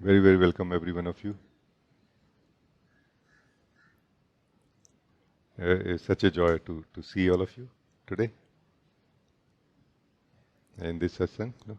Very, very welcome, every one of you. It's such a joy to see all of you today in this satsang. No?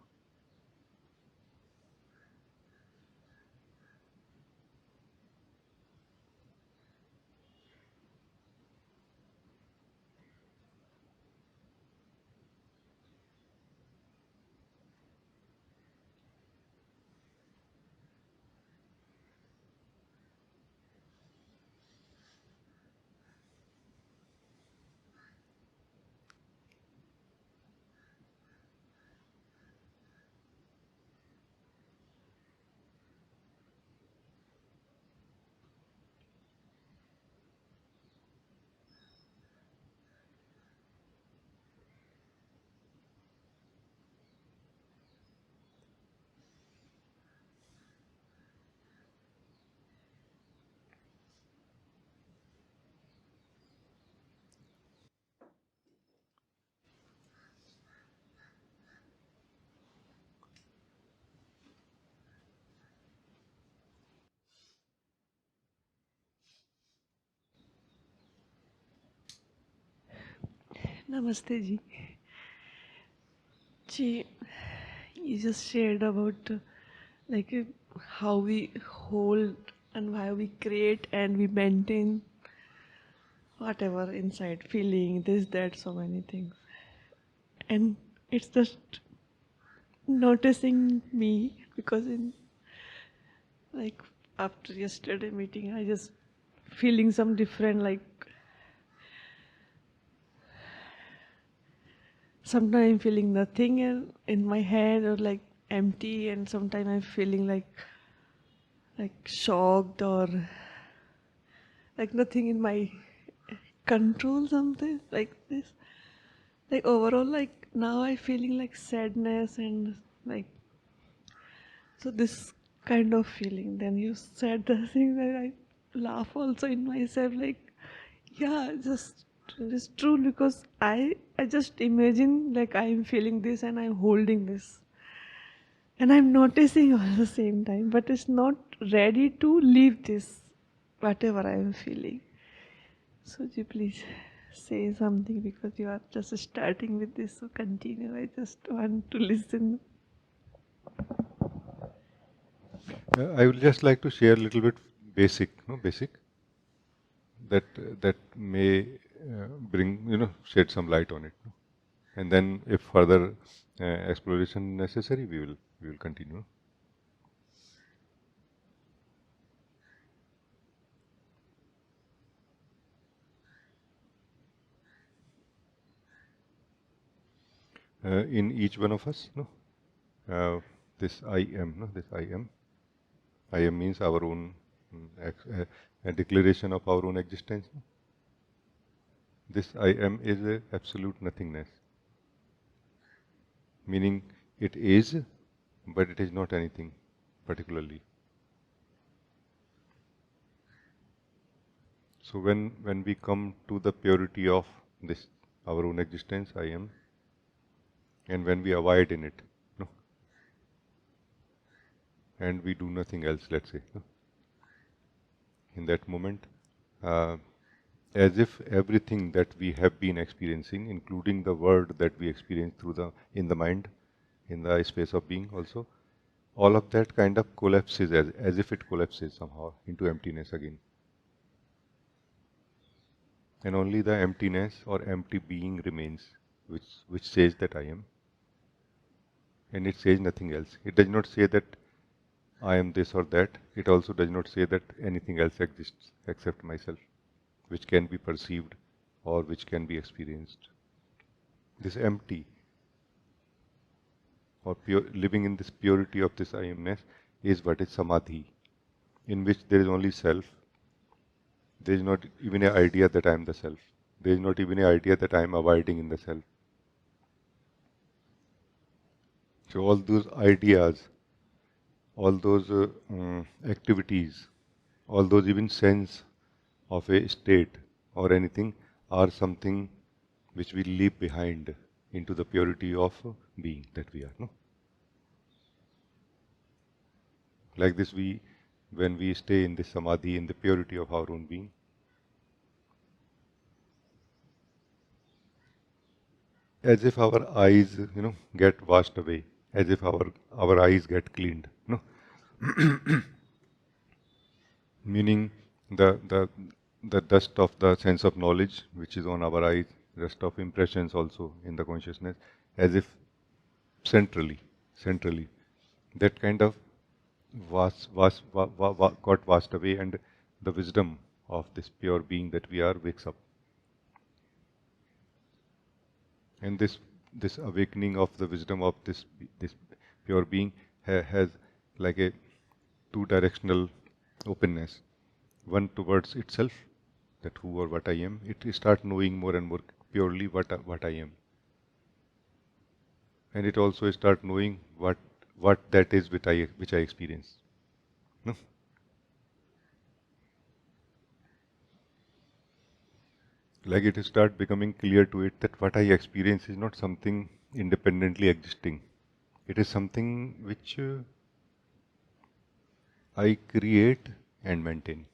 Namaste ji. Ji, you just shared about how we hold and why we create and we maintain whatever inside, feeling this, that, so many things. And it's just noticing me because in like after yesterday meeting, I just feeling some different sometimes I'm feeling nothing in my head or like empty, and sometimes I'm feeling like shocked or like nothing in my control, something like this. Like overall, like now I feeling like sadness and like so this kind of feeling. Then you said the thing that I laugh also in myself, like yeah, just it's true because I just imagine like I'm feeling this and I'm holding this and I'm noticing all the same time, but it's not ready to leave this whatever I'm feeling. So, ji, please say something because you are just starting with this. So, continue. I just want to listen. I would just like to share a little bit basic that may bring shed some light on it, no? And then if further exploration necessary, we will continue. In each one of us, no, this I am, no, this I am. I am means our own a declaration of our own existence. No? This I am is a absolute nothingness, meaning it is, but it is not anything particularly. So when we come to the purity of this our own existence, I am, and when we abide in it, no, and we do nothing else, let's say, no, in that moment, uh, as if everything that we have been experiencing, including the world that we experience through the in the mind, in the space of being also, all of that kind of collapses as if it collapses somehow into emptiness again. And only the emptiness or empty being remains, which says that I am. And it says nothing else. It does not say that I am this or that. It also does not say that anything else exists except myself, which can be perceived or which can be experienced. This empty or pure, living in this purity of this I amness is what is samadhi, in which there is only self. There is not even an idea that I am the self. There is not even an idea that I am abiding in the self. So all those ideas, all those activities, all those even sense of a state or anything are something which we leave behind into the purity of being that we are. No? Like this, when we stay in this samadhi, in the purity of our own being, as if our eyes, get washed away, as if our eyes get cleaned, meaning the the the dust of the sense of knowledge which is on our eyes, dust of impressions also in the consciousness, as if centrally, that kind of got washed away, and the wisdom of this pure being that we are wakes up. And this awakening of the wisdom of this pure being has like a two directional openness, one towards itself, that who or what I am. It start knowing more and more purely what I am, and it also start knowing what that is which I experience. No? Like it start becoming clear to it that what I experience is not something independently existing. It is something which I create and maintain,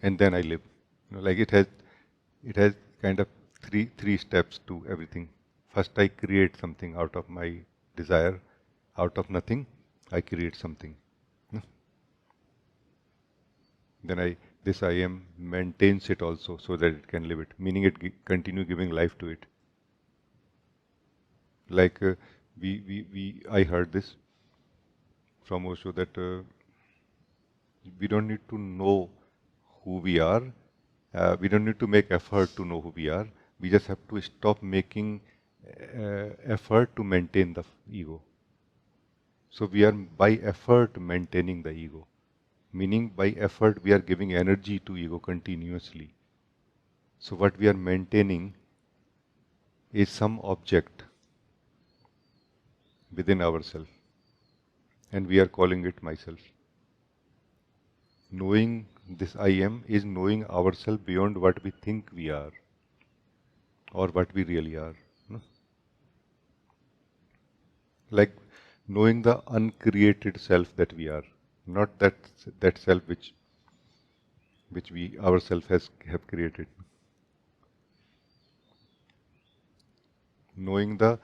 and then I live. Like it has kind of three steps to everything. First, I create something out of my desire, out of nothing. I create something. No? Then this I am maintains it also so that it can live it, meaning it continue giving life to it. Like I heard this from Osho that we don't need to know who we are. We don't need to make effort to know who we are. We just have to stop making effort to maintain the ego. So we are by effort maintaining the ego, meaning by effort we are giving energy to ego continuously. So what we are maintaining is some object within ourselves, and we are calling it myself. Knowing this I am is knowing ourselves beyond what we think we are or what we really are. No? Like knowing the uncreated self that we are, not that self which we ourselves have created. Knowing the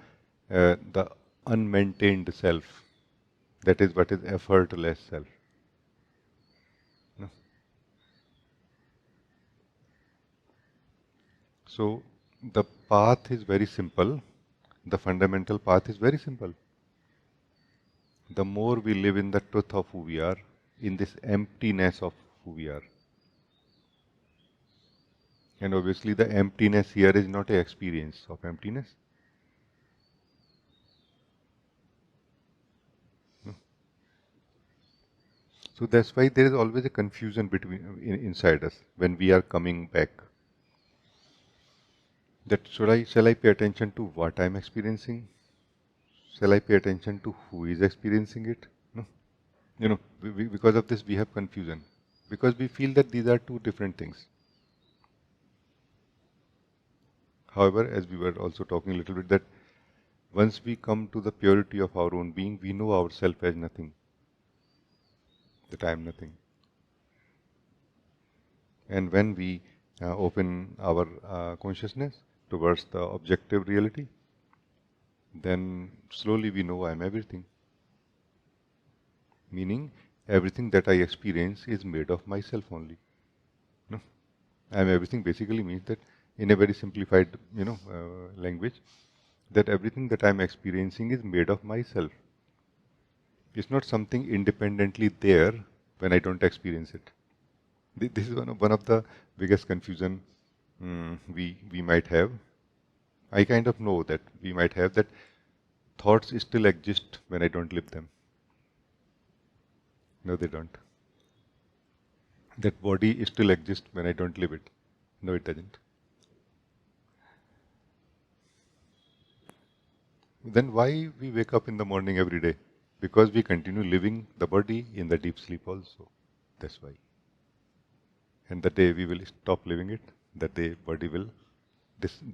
unmaintained self, that is what is effortless self. No? So the path is very simple. The fundamental path is very simple. The more we live in the truth of who we are, in this emptiness of who we are. And obviously the emptiness here is not an experience of emptiness. No? So that's why there is always a confusion inside us when we are coming back. That shall I pay attention to what I'm experiencing? Shall I pay attention to who is experiencing it? No. Because of this we have confusion. Because we feel that these are two different things. However, as we were also talking a little bit, that once we come to the purity of our own being, we know ourselves as nothing. That I am nothing. And when we open our consciousness towards the objective reality, then slowly we know I am everything. Meaning, everything that I experience is made of myself only. No? I am everything basically means that, in a very simplified, language, that everything that I am experiencing is made of myself. It's not something independently there when I don't experience it. This is one of the biggest confusion we might have. I kind of know that we might have that thoughts still exist when I don't live them. No, they don't. That body still exists when I don't live it. No, it doesn't. Then why we wake up in the morning every day? Because we continue living the body in the deep sleep also. That's why. And the day we will stop living it, the day body will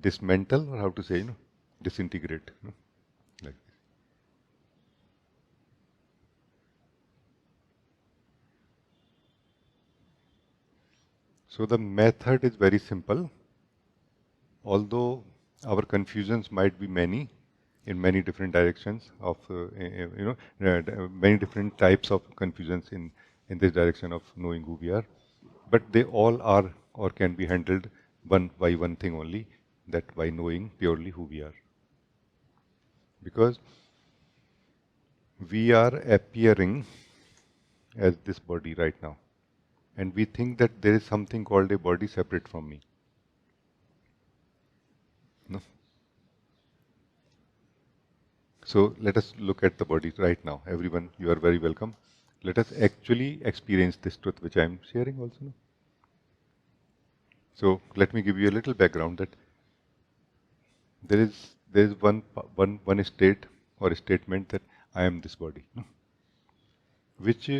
dismantle, or how to say, disintegrate. Like this. So the method is very simple, although our confusions might be many in many different directions of many different types of confusions in this direction of knowing who we are, but they all are or can be handled one by one thing only, that by knowing purely who we are, because we are appearing as this body right now, and we think that there is something called a body separate from me. No? So let us look at the body right now. Everyone, you are very welcome. Let us actually experience this truth which I am sharing also. No? So let me give you a little background that there is one state or a statement that I am this body, no? which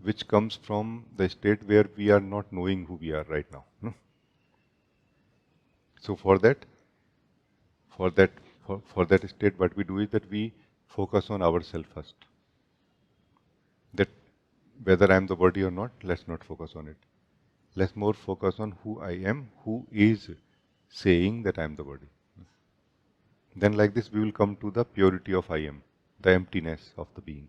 which comes from the state where we are not knowing who we are right now. No? So for that for that state, what we do is that we focus on ourselves first. That whether I am the body or not, let's not focus on it. Let's more focus on who I am, who is saying that I am the body. Then like this we will come to the purity of I am, the emptiness of the being.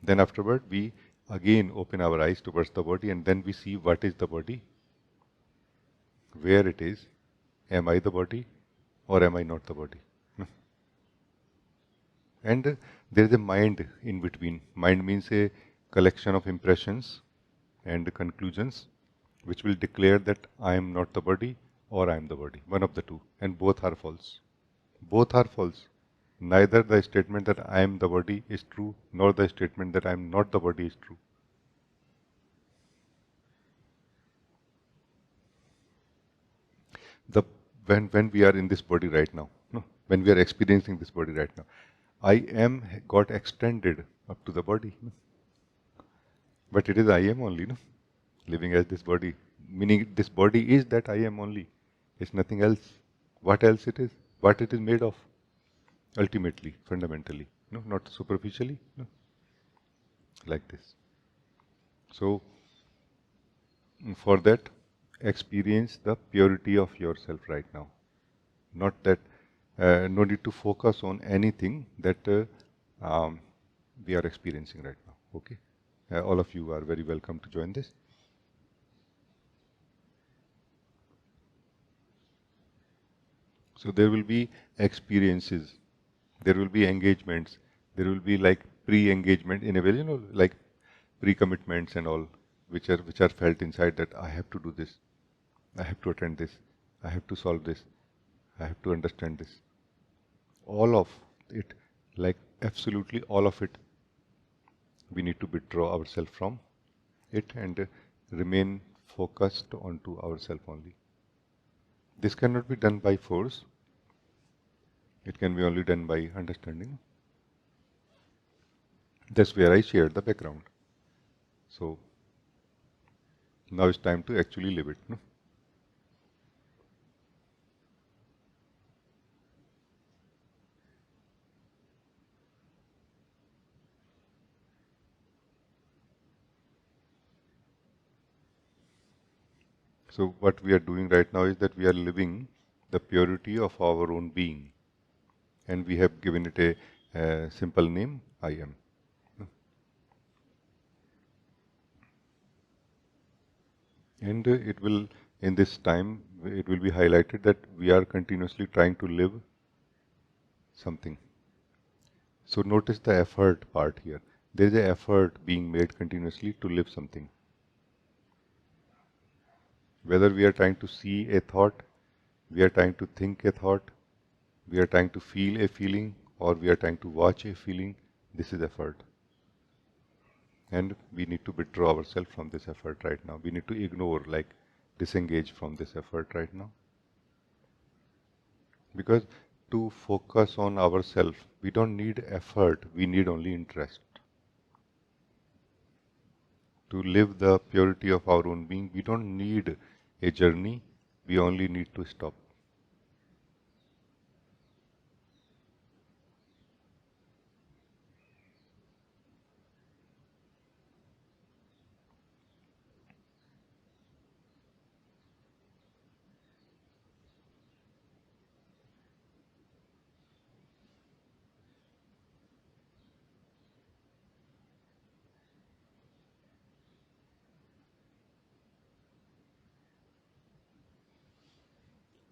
Then afterward we again open our eyes towards the body, and then we see what is the body, where it is, am I the body or am I not the body? And there is a mind in between. Mind means a collection of impressions and conclusions which will declare that I am not the body or I am the body, one of the two, and both are false. Both are false. Neither the statement that I am the body is true, nor the statement that I am not the body is true. The when we are in this body right now, no, when we are experiencing this body right now, I am got extended up to the body, no? But it is I am only, no? Living as this body, meaning this body is that I am only. It's nothing else. What else it is? What it is made of? Ultimately, fundamentally, no, not superficially, no, like this. So, for that, experience the purity of yourself right now. Not that, no need to focus on anything that we are experiencing right now. Okay, all of you are very welcome to join this. So there will be experiences, there will be engagements, there will be like pre-engagement in a way, like pre-commitments and all, which are felt inside that I have to do this, I have to attend this, I have to solve this, I have to understand this. All of it, like absolutely all of it, we need to withdraw ourselves from it and remain focused onto ourselves only. This cannot be done by force. It can be only done by understanding. That's where I shared the background. So now it's time to actually live it. No? So what we are doing right now is that we are living the purity of our own being, and we have given it a simple name, I am. And it will, in this time, it will be highlighted that we are continuously trying to live something. So notice the effort part here. There is an effort being made continuously to live something. Whether we are trying to see a thought, we are trying to think a thought, we are trying to feel a feeling, or we are trying to watch a feeling, this is effort. And we need to withdraw ourselves from this effort right now. We need to ignore, like disengage from this effort right now. Because to focus on ourselves, we don't need effort, we need only interest. To live the purity of our own being, we don't need a journey, we only need to stop.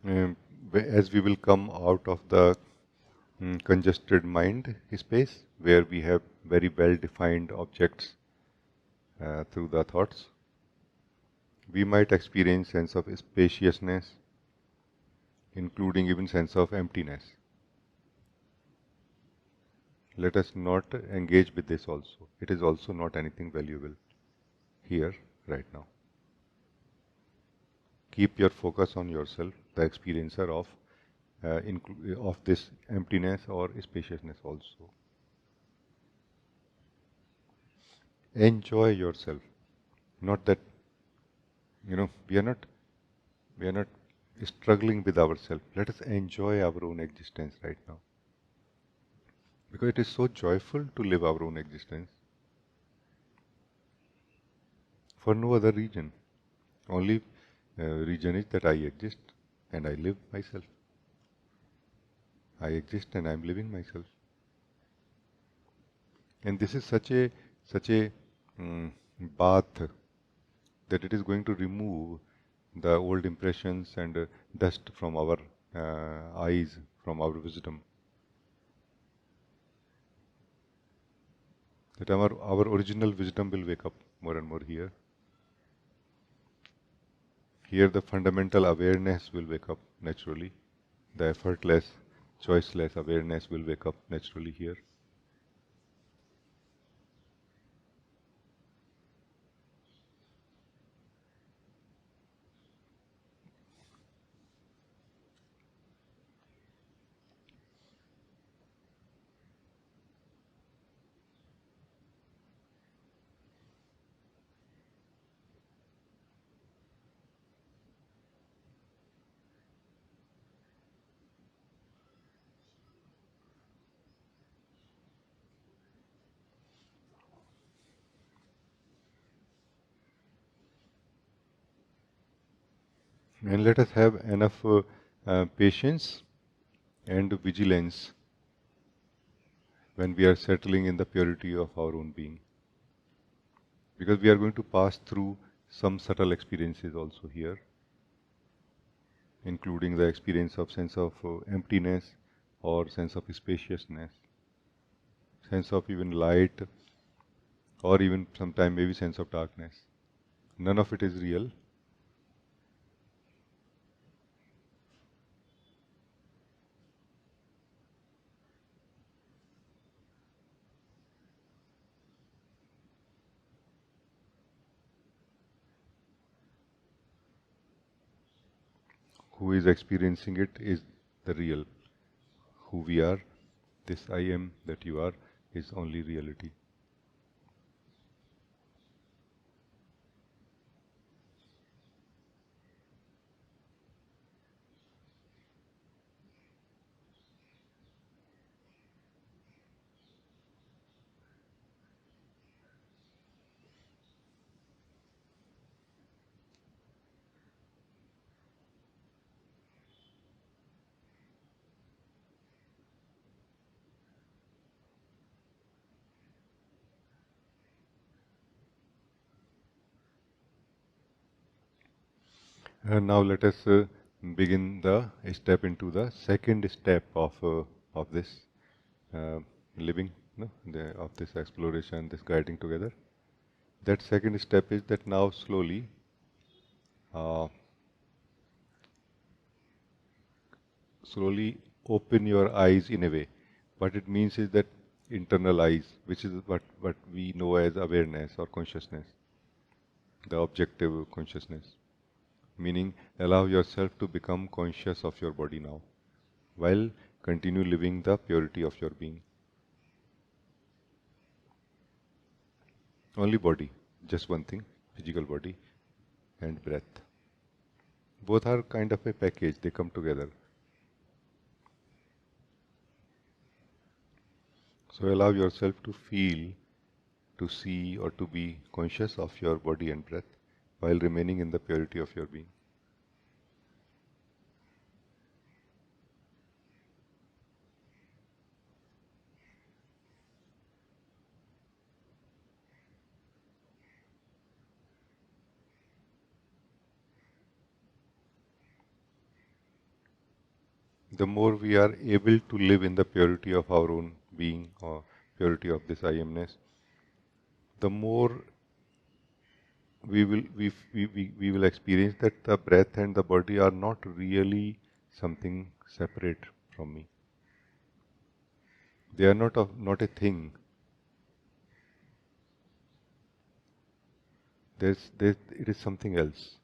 Um, as we will come out of the congested mind space where we have very well defined objects through the thoughts, we might experience sense of spaciousness, including even sense of emptiness. Let us not engage with this also. It is also not anything valuable here, right now. Keep your focus on yourself, the experiencer of this emptiness or spaciousness also. Enjoy yourself. Not that we are not struggling with ourselves. Let us enjoy our own existence right now. Because it is so joyful to live our own existence for no other reason. Only reason is that I exist and I live myself. I exist and I am living myself. And this is such a bath that it is going to remove the old impressions and dust from our eyes, from our wisdom. That our original wisdom will wake up more and more here. Here the fundamental awareness will wake up naturally. The effortless, choiceless awareness will wake up naturally here. And let us have enough patience and vigilance when we are settling in the purity of our own being. Because we are going to pass through some subtle experiences also here, including the experience of sense of emptiness or sense of spaciousness, sense of even light, or even sometime maybe sense of darkness. None of it is real. Who is experiencing it is the real. Who we are, this I am that you are, is only reality. Now let us begin the step into the second step of this living, no, of this exploration, this guiding together. That second step is that now slowly open your eyes in a way. What it means is that internal eyes, which is what we know as awareness or consciousness, the objective consciousness. Meaning, allow yourself to become conscious of your body now, while continue living the purity of your being. Only body, just one thing, physical body and breath. Both are kind of a package, they come together. So allow yourself to feel, to see, or to be conscious of your body and breath while remaining in the purity of your being. the more we are able to live in the purity of our own being or purity of this I amness, the more we will experience that the breath and the body are not really something separate from me. They are not a thing. It is something else.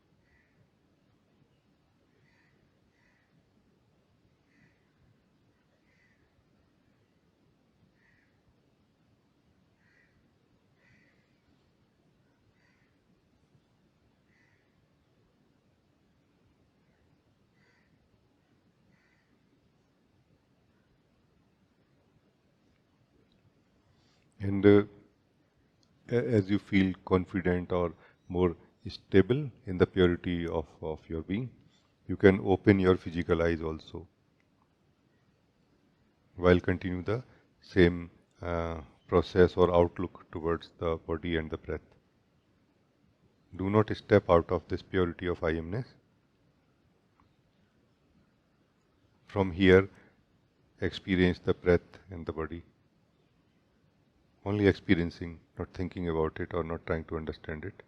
And as you feel confident or more stable in the purity of your being, you can open your physical eyes also while continue the same process or outlook towards the body and the breath. Do not step out of this purity of I amness. From here, experience the breath and the body. Only experiencing, not thinking about it or not trying to understand it.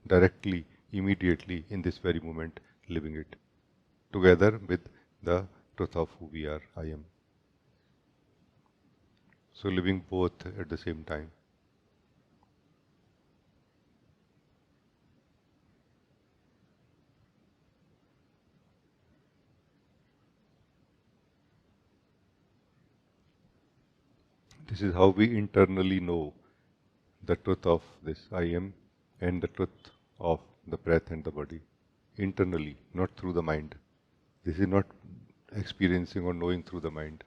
Directly, immediately, in this very moment, living it. Together with the truth of who we are, I am. So living both at the same time. This is how we internally know the truth of this I am and the truth of the breath and the body. Internally, not through the mind. This is not experiencing or knowing through the mind.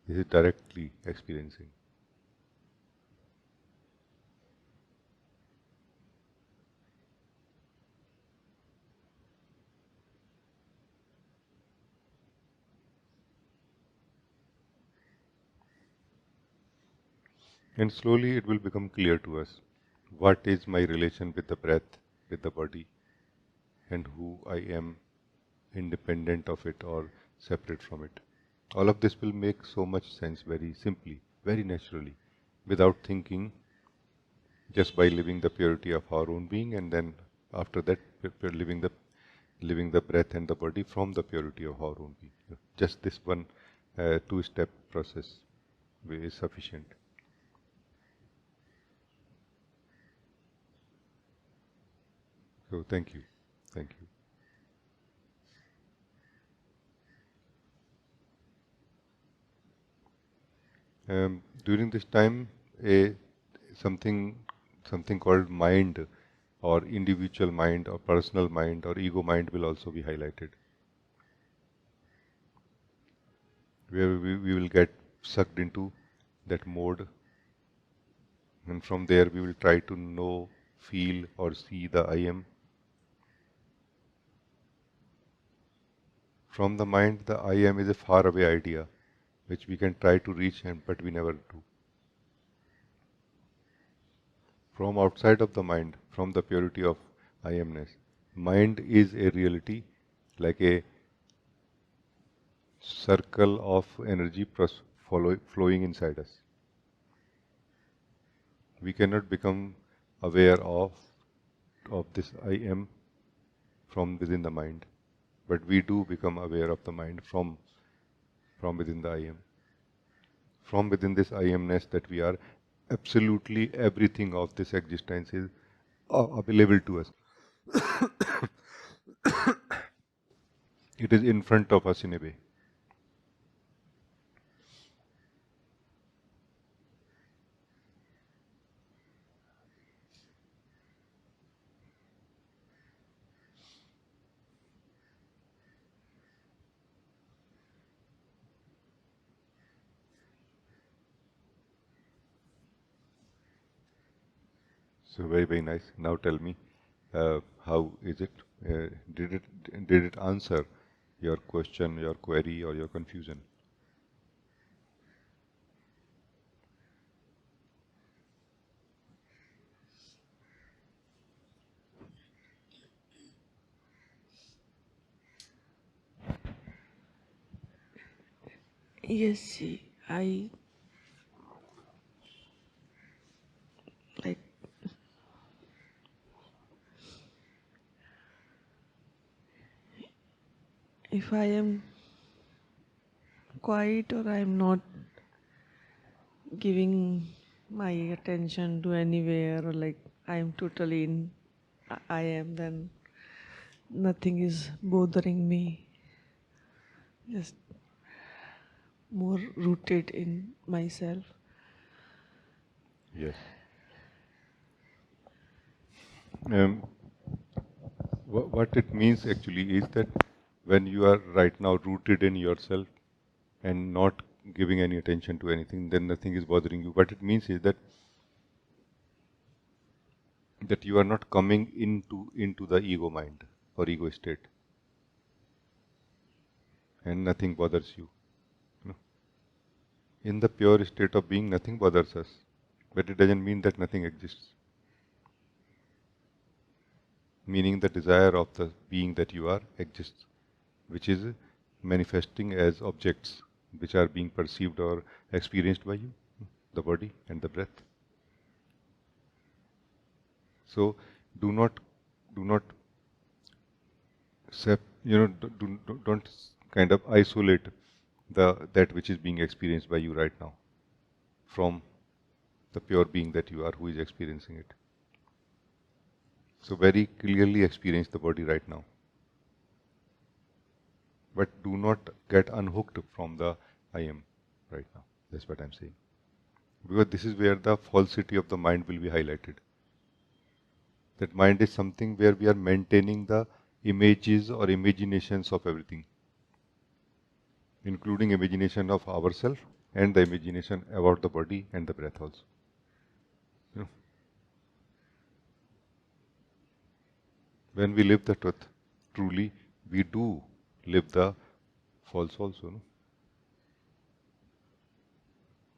This is directly experiencing. And slowly it will become clear to us what is my relation with the breath, with the body, and who I am independent of it or separate from it. All of this will make so much sense very simply, very naturally, without thinking, just by living the purity of our own being, and then after that living the breath and the body from the purity of our own being. Just this one two-step process is sufficient. So thank you. Thank you. During this time, a something something called mind or individual mind or personal mind or ego mind will also be highlighted, where we will get sucked into that mode, and from there we will try to know, feel or see the I am. From the mind, the I am is a far away idea which we can try to reach, but we never do. From outside of the mind, from the purity of I amness, mind is a reality, like a circle of energy flowing inside us. We cannot become aware of this I am from within the mind, but we do become aware of the mind from within the I am. From within this I amness that we are, absolutely everything of this existence is available to us. It is in front of us in a way. So very nice. Now tell me, how is it? Did it answer your question, your query, or your confusion? Yes, see, I like if I am quiet or I am not giving my attention to anywhere, or like I am totally in I am, then nothing is bothering me. Just more rooted in myself. Yes. Um, what it means actually is that when you are right now rooted in yourself and not giving any attention to anything, then nothing is bothering you. What it means is that you are not coming into the ego mind or ego state, and nothing bothers you. No. In the pure state of being, nothing bothers us, but it doesn't mean that nothing exists. Meaning the desire of the being that you are exists, which is manifesting as objects which are being perceived or experienced by you, the body and the breath. So do not do not don't kind of isolate that which is being experienced by you right now from the pure being that you are who is experiencing it. So very clearly experience the body right now. But do not get unhooked from the I am right now. That's what I'm saying. Because this is where the falsity of the mind will be highlighted. That mind is something where we are maintaining the images or imaginations of everything, including imagination of ourselves and the imagination about the body and the breath also. You know, when we live the truth, truly, we do live the false also. No?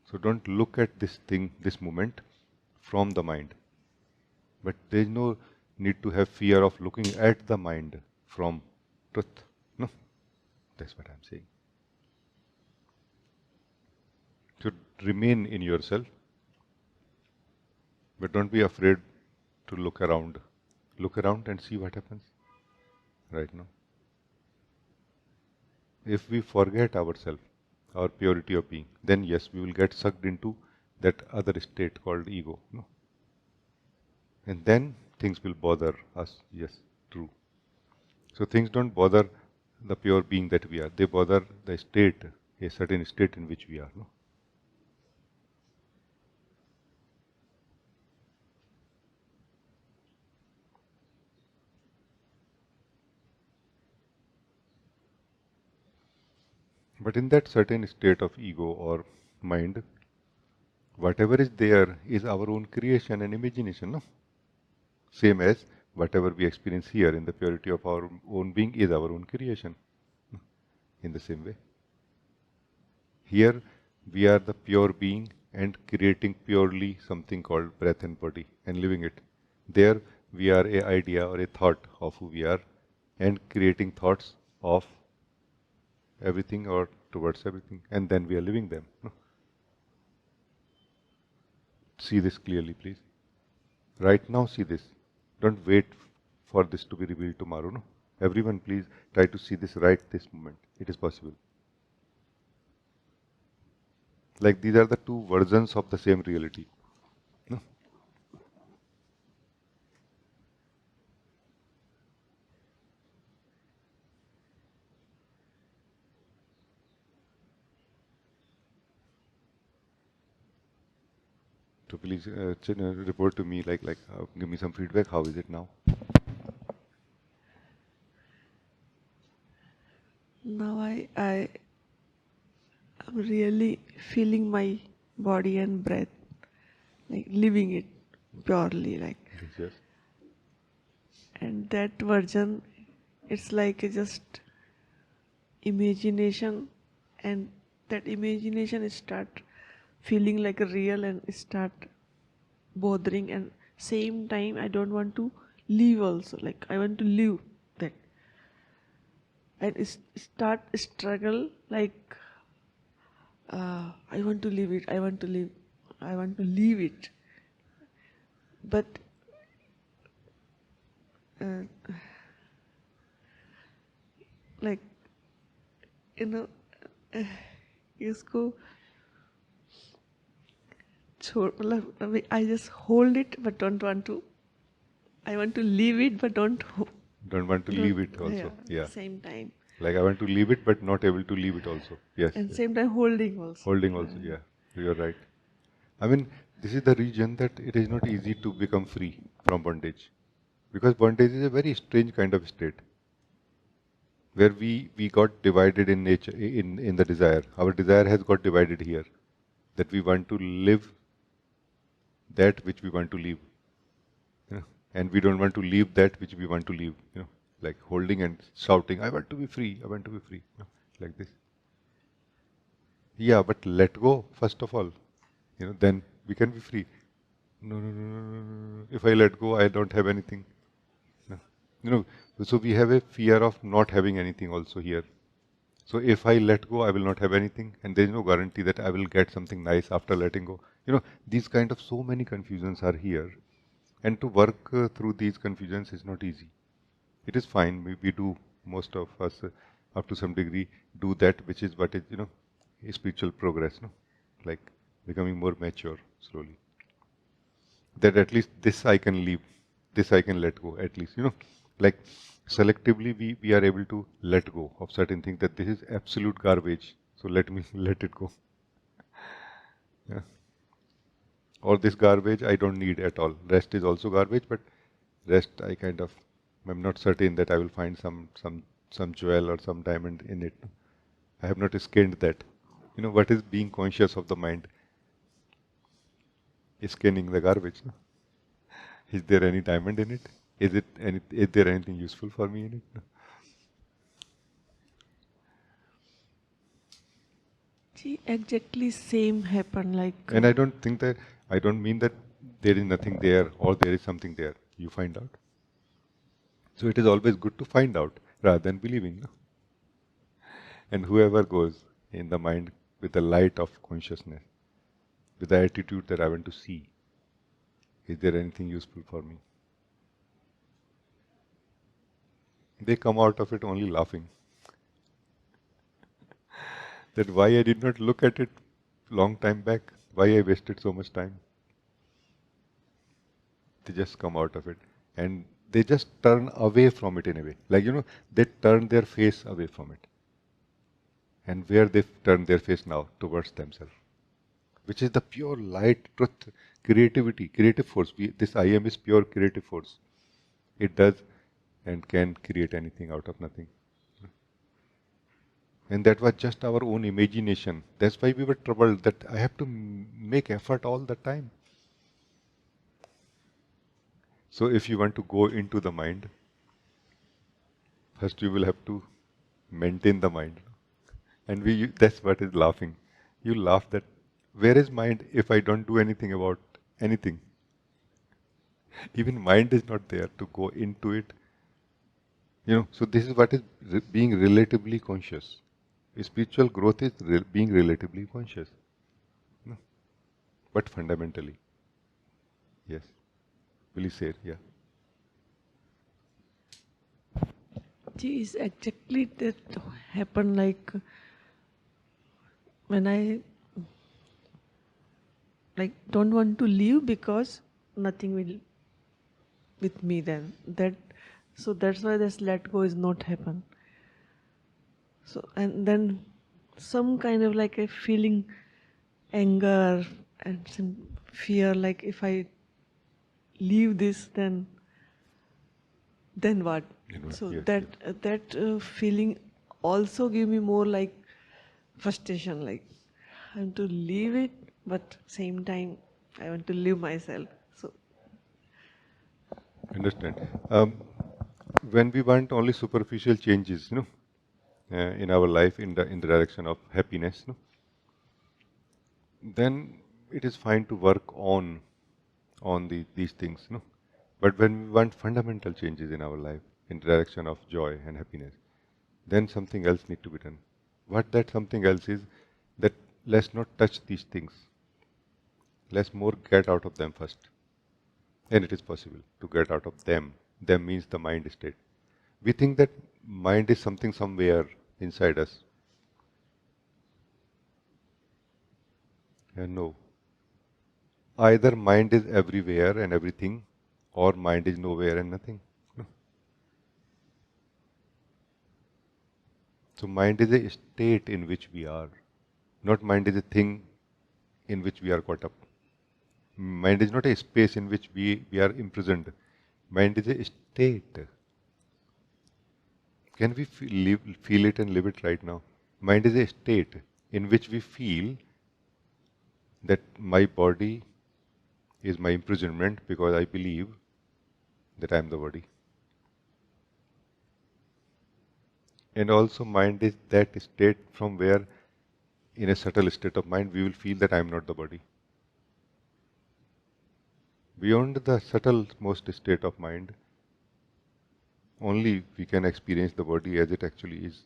So don't look at this thing, this moment, from the mind. But there is no need to have fear of looking at the mind from truth. No, that's what I'm saying. So remain in yourself, but don't be afraid to look around. Look around and see what happens right now. If we forget ourselves, our purity of being, then yes, we will get sucked into that other state called ego. No? And then things will bother us. Yes, true. So things don't bother the pure being that we are. They bother the state, a certain state in which we are. No? But in that certain state of ego or mind, whatever is there is our own creation and imagination. No? Same as whatever we experience here in the purity of our own being is our own creation. In the same way, here we are the pure being and creating purely something called breath and body and living it. There we are a idea or a thought of who we are and creating thoughts of everything or towards everything, and then we are living them. No? See this clearly, please. Right now, see this. Don't wait for this to be revealed tomorrow. No? Everyone, please try to see this right this moment. It is possible. Like these are the two versions of the same reality. No? So please report to me, give me some feedback. How is it now? Now I am really feeling my body and breath, like living it purely, like. Yes, yes. And that version, it's like a just imagination, and that imagination start feeling like a real and start bothering, and same time I don't want to leave also, like I want to live that, and start struggle, like I want to leave it, I want to leave it. But uh, like, you know, इसको छोड़, मतलब I just hold it but don't want to. I want to leave it but don't want to leave it also. Yeah. same time. Like I want to leave it, but not able to leave it also. Yes. And yes. same time holding also. Holding also. Yeah. You're right. I mean, this is the reason that it is not easy to become free from bondage, because bondage is a very strange kind of state where we got divided in nature, in the desire. Our desire has got divided here, that we want to live that which we want to leave, you know, and we don't want to leave that which we want to leave, you know, like holding and shouting, I want to be free, I want to be free, you know, like this. Yeah, but let go first of all, you know, then we can be free. No, no, no, no, no, no, no. If I let go, I don't have anything. No. You know, so we have a fear of not having anything also here. So if I let go, I will not have anything, and there is no guarantee that I will get something nice after letting go. You know, these kind of so many confusions are here, and to work through these confusions is not easy. It is fine. We do, most of us, up to some degree, do that, which is what is, you know, spiritual progress, no? Like becoming more mature slowly. That at least this I can leave, this I can let go, at least, you know, like selectively we are able to let go of certain things, that this is absolute garbage, so let me let it go. Yeah. Or this garbage I don't need at all. Rest is also garbage, but rest I kind of, I'm not certain that I will find some jewel or some diamond in it. I have not scanned that. You know, what is being conscious of the mind? Scanning the garbage. No? Is there any diamond in it? Is there anything useful for me in it? No. See, exactly same happen like. And I don't think that, I don't mean that there is nothing there or there is something there. You find out. So it is always good to find out rather than believing. No? And whoever goes in the mind with the light of consciousness, with the attitude that I want to see, is there anything useful for me? They come out of it only laughing. That why I did not look at it long time back, why I wasted so much time. They just come out of it and they just turn away from it in a way. Like, you know, they turn their face away from it. And where they turn their face now? Towards themselves. Which is the pure light, truth, creativity, creative force. This I am is pure creative force. It does and can create anything out of nothing. And that was just our own imagination. That's why we were troubled that I have to make effort all the time. So if you want to go into the mind, first you will have to maintain the mind. And that's what is laughing. You laugh that, where is mind if I don't do anything about anything? Even mind is not there to go into it. You know, so this is what is being relatively conscious. Spiritual growth is being relatively conscious. No? But fundamentally. Yes. Will you say it? Yeah. Geez, exactly that happened like when I like don't want to leave because nothing will with me then. So that's why this let go is not happen. So and then some kind of like a feeling anger and some fear, like if I leave this then what? You know, So yes, that feeling also give me more like frustration, like I want to leave it but same time I want to live myself. So understand. When we want only superficial changes, you know, in our life in the direction of happiness, no, then it is fine to work on these things, no. But when we want fundamental changes in our life in the direction of joy and happiness, then something else need to be done. What that something else is, that let's not touch these things. Let's more get out of them first. And it is possible to get out of them. Them means the mind state. We think that mind is something somewhere inside us. And no. Either mind is everywhere and everything, or mind is nowhere and nothing. No. So mind is a state in which we are. Not mind is a thing in which we are caught up. Mind is not a space in which we are imprisoned. Mind is a state. Can we feel it and live it right now? Mind is a state in which we feel that my body is my imprisonment because I believe that I am the body. And also mind is that state from where, in a subtle state of mind, we will feel that I am not the body. Beyond the subtle most state of mind, only we can experience the body as it actually is.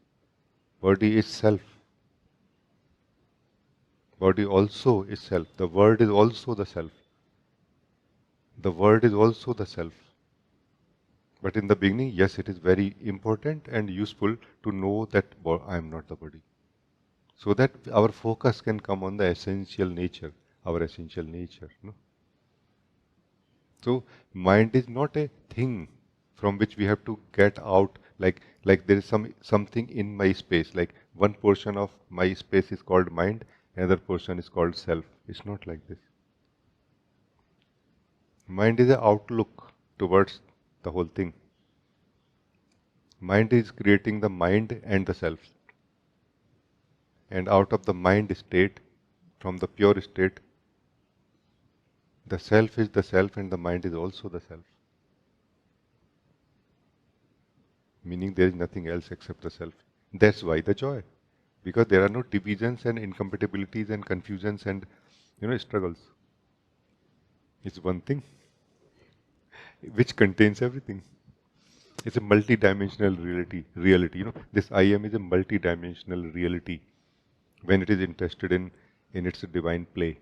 Body is self. Body also is self. The word is also the self. The word is also the self. But in the beginning, yes, it is very important and useful to know that I am not the body. So that our focus can come on the essential nature, our essential nature. No? So mind is not a thing from which we have to get out, like there is something in my space, like one portion of my space is called mind, another portion is called self. It's not like this. Mind is an outlook towards the whole thing. Mind is creating the mind and the self. And out of the mind state, from the pure state, the self is the self and the mind is also the self. Meaning there is nothing else except the self. That's why the joy. Because there are no divisions and incompatibilities and confusions and struggles. It's one thing which contains everything. It's a multi-dimensional reality. This I am is a multi-dimensional reality when it is interested in its divine play.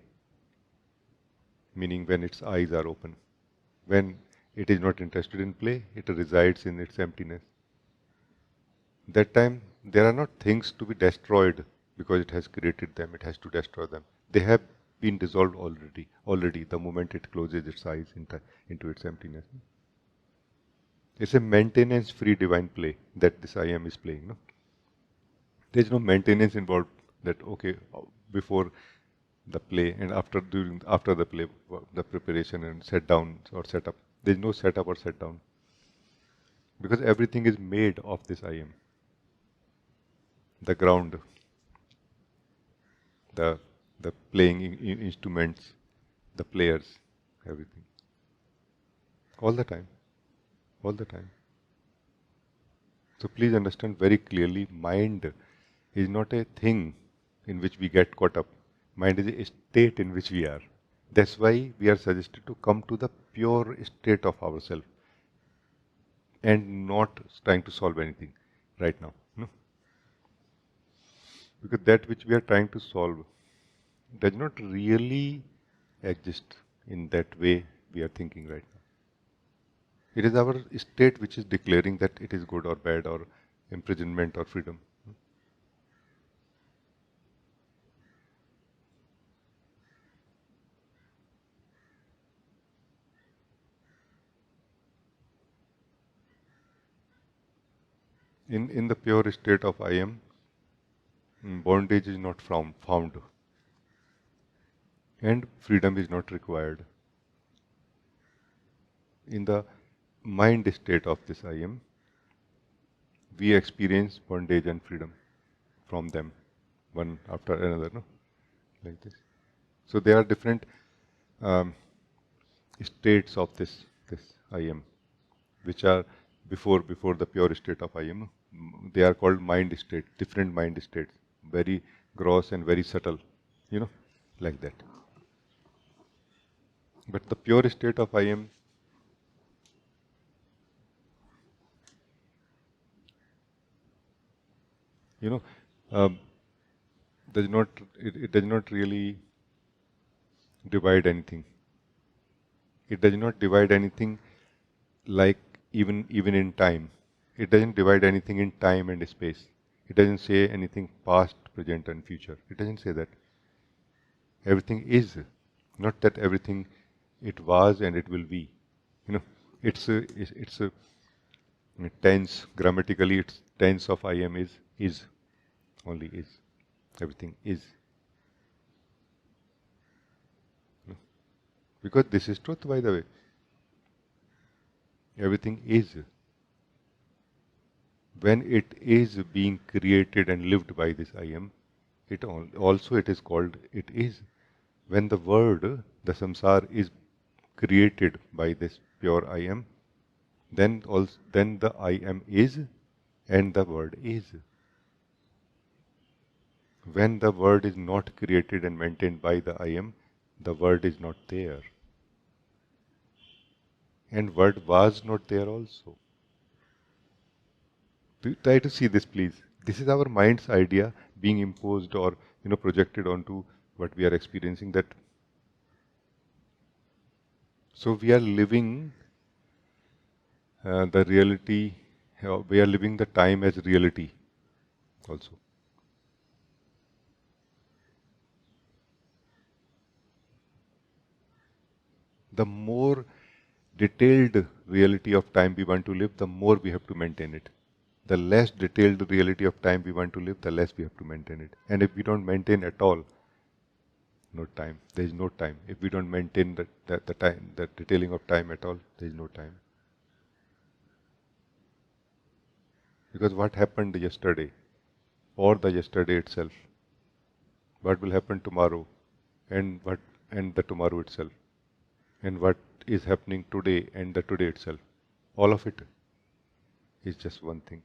Meaning when its eyes are open. When it is not interested in play, it resides in its emptiness. That time, there are not things to be destroyed because it has created them, it has to destroy them. They have been dissolved already, the moment it closes its eyes into its emptiness. It's a maintenance-free divine play that this I am is playing. No? There's no maintenance involved that, okay, before the play and after the play, the preparation and set down or set up. There's no setup or set down. Because everything is made of this I am. The ground, the playing instruments, the players, everything. All the time. All the time. So please understand very clearly, mind is not a thing in which we get caught up. Mind is a state in which we are. That's why we are suggested to come to the pure state of ourselves and not trying to solve anything right now. No? Because that which we are trying to solve does not really exist in that way we are thinking right now. It is our state which is declaring that it is good or bad or imprisonment or freedom. In the pure state of I am, bondage is not found and freedom is not required. In the mind state of this I am, we experience bondage and freedom from them, one after another, no? Like this. So there are different um, states of this I am, which are before the pure state of I am. They are called mind state, different mind states, very gross and very subtle, like that. But the pure state of I am, you know, um, does not, it does not really divide anything. It does not divide anything, like even in time. It doesn't divide anything in time and space. It doesn't say anything past, present, and future. It doesn't say that. Everything is, not that everything it was and it will be. You know, it's a tense. Grammatically, it's tense of I am is only is. Everything is. You know, because this is truth, by the way. Everything is. When it is being created and lived by this I am, also it is called it is. When the word, the samsara, is created by this pure I am, then the I am is and the word is. When the word is not created and maintained by the I am, the word is not there. And word was not there also. Try to see this, please. This is our mind's idea being imposed or projected onto what we are experiencing. That so we are living the reality. We are living the time as reality also. The more detailed reality of time we want to live, the more we have to maintain it. The less detailed reality of time we want to live, the less we have to maintain it. And if we don't maintain at all, no time. There is no time. If we don't maintain the time, the detailing of time at all, there is no time. Because what happened yesterday, or the yesterday itself, what will happen tomorrow, and the tomorrow itself, and what is happening today and the today itself, all of it is just one thing.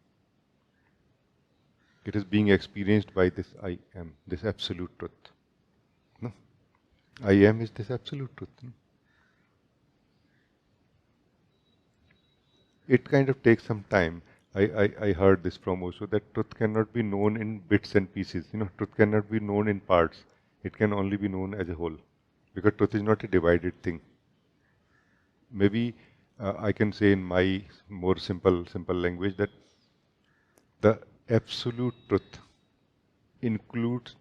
It is being experienced by this I am, this absolute truth. No? I am is this absolute truth. No? It kind of takes some time. I heard this from Osho, that truth cannot be known in bits and pieces. Truth cannot be known in parts. It can only be known as a whole. Because truth is not a divided thing. Maybe I can say in my more simple language that the absolute truth includes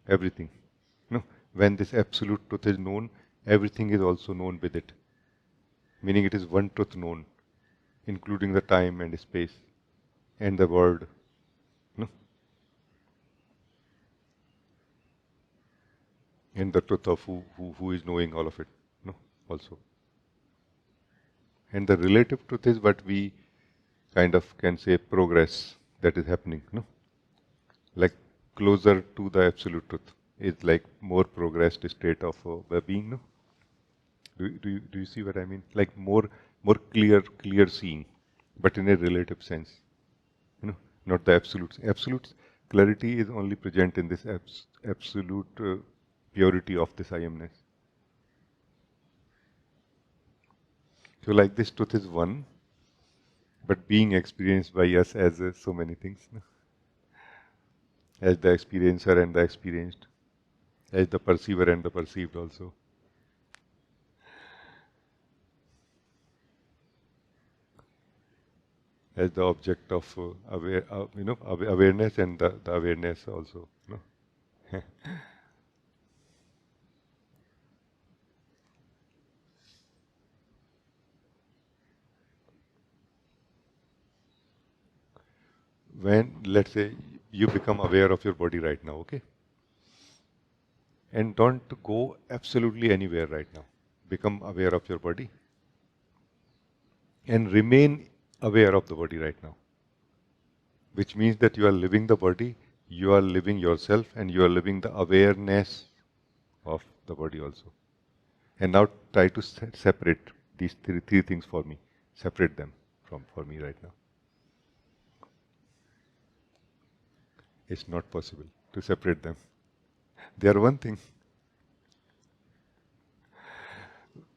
everything. When this absolute truth is known, everything is also known with it. Meaning it is one truth known, including the time and space and the word. And the truth of who is knowing all of it. Also. And the relative truth is what we kind of can say progress that is happening. Like closer to the absolute truth is like more progressed state of being. Do you see what I mean? Like more clear seeing, but in a relative sense. Not the absolute. Absolute clarity is only present in this absolute purity of this I am-ness. So like this truth is one, but being experienced by us as so many things. As the experiencer and the experienced, as the perceiver and the perceived also. As the object of awareness and the awareness also. When, let's say, you become aware of your body right now, okay? And don't go absolutely anywhere right now. Become aware of your body. And remain aware of the body right now. Which means that you are living the body, you are living yourself, and you are living the awareness of the body also. And now try to separate these three things for me. Separate them for me right now. It's not possible to separate them. They are one thing.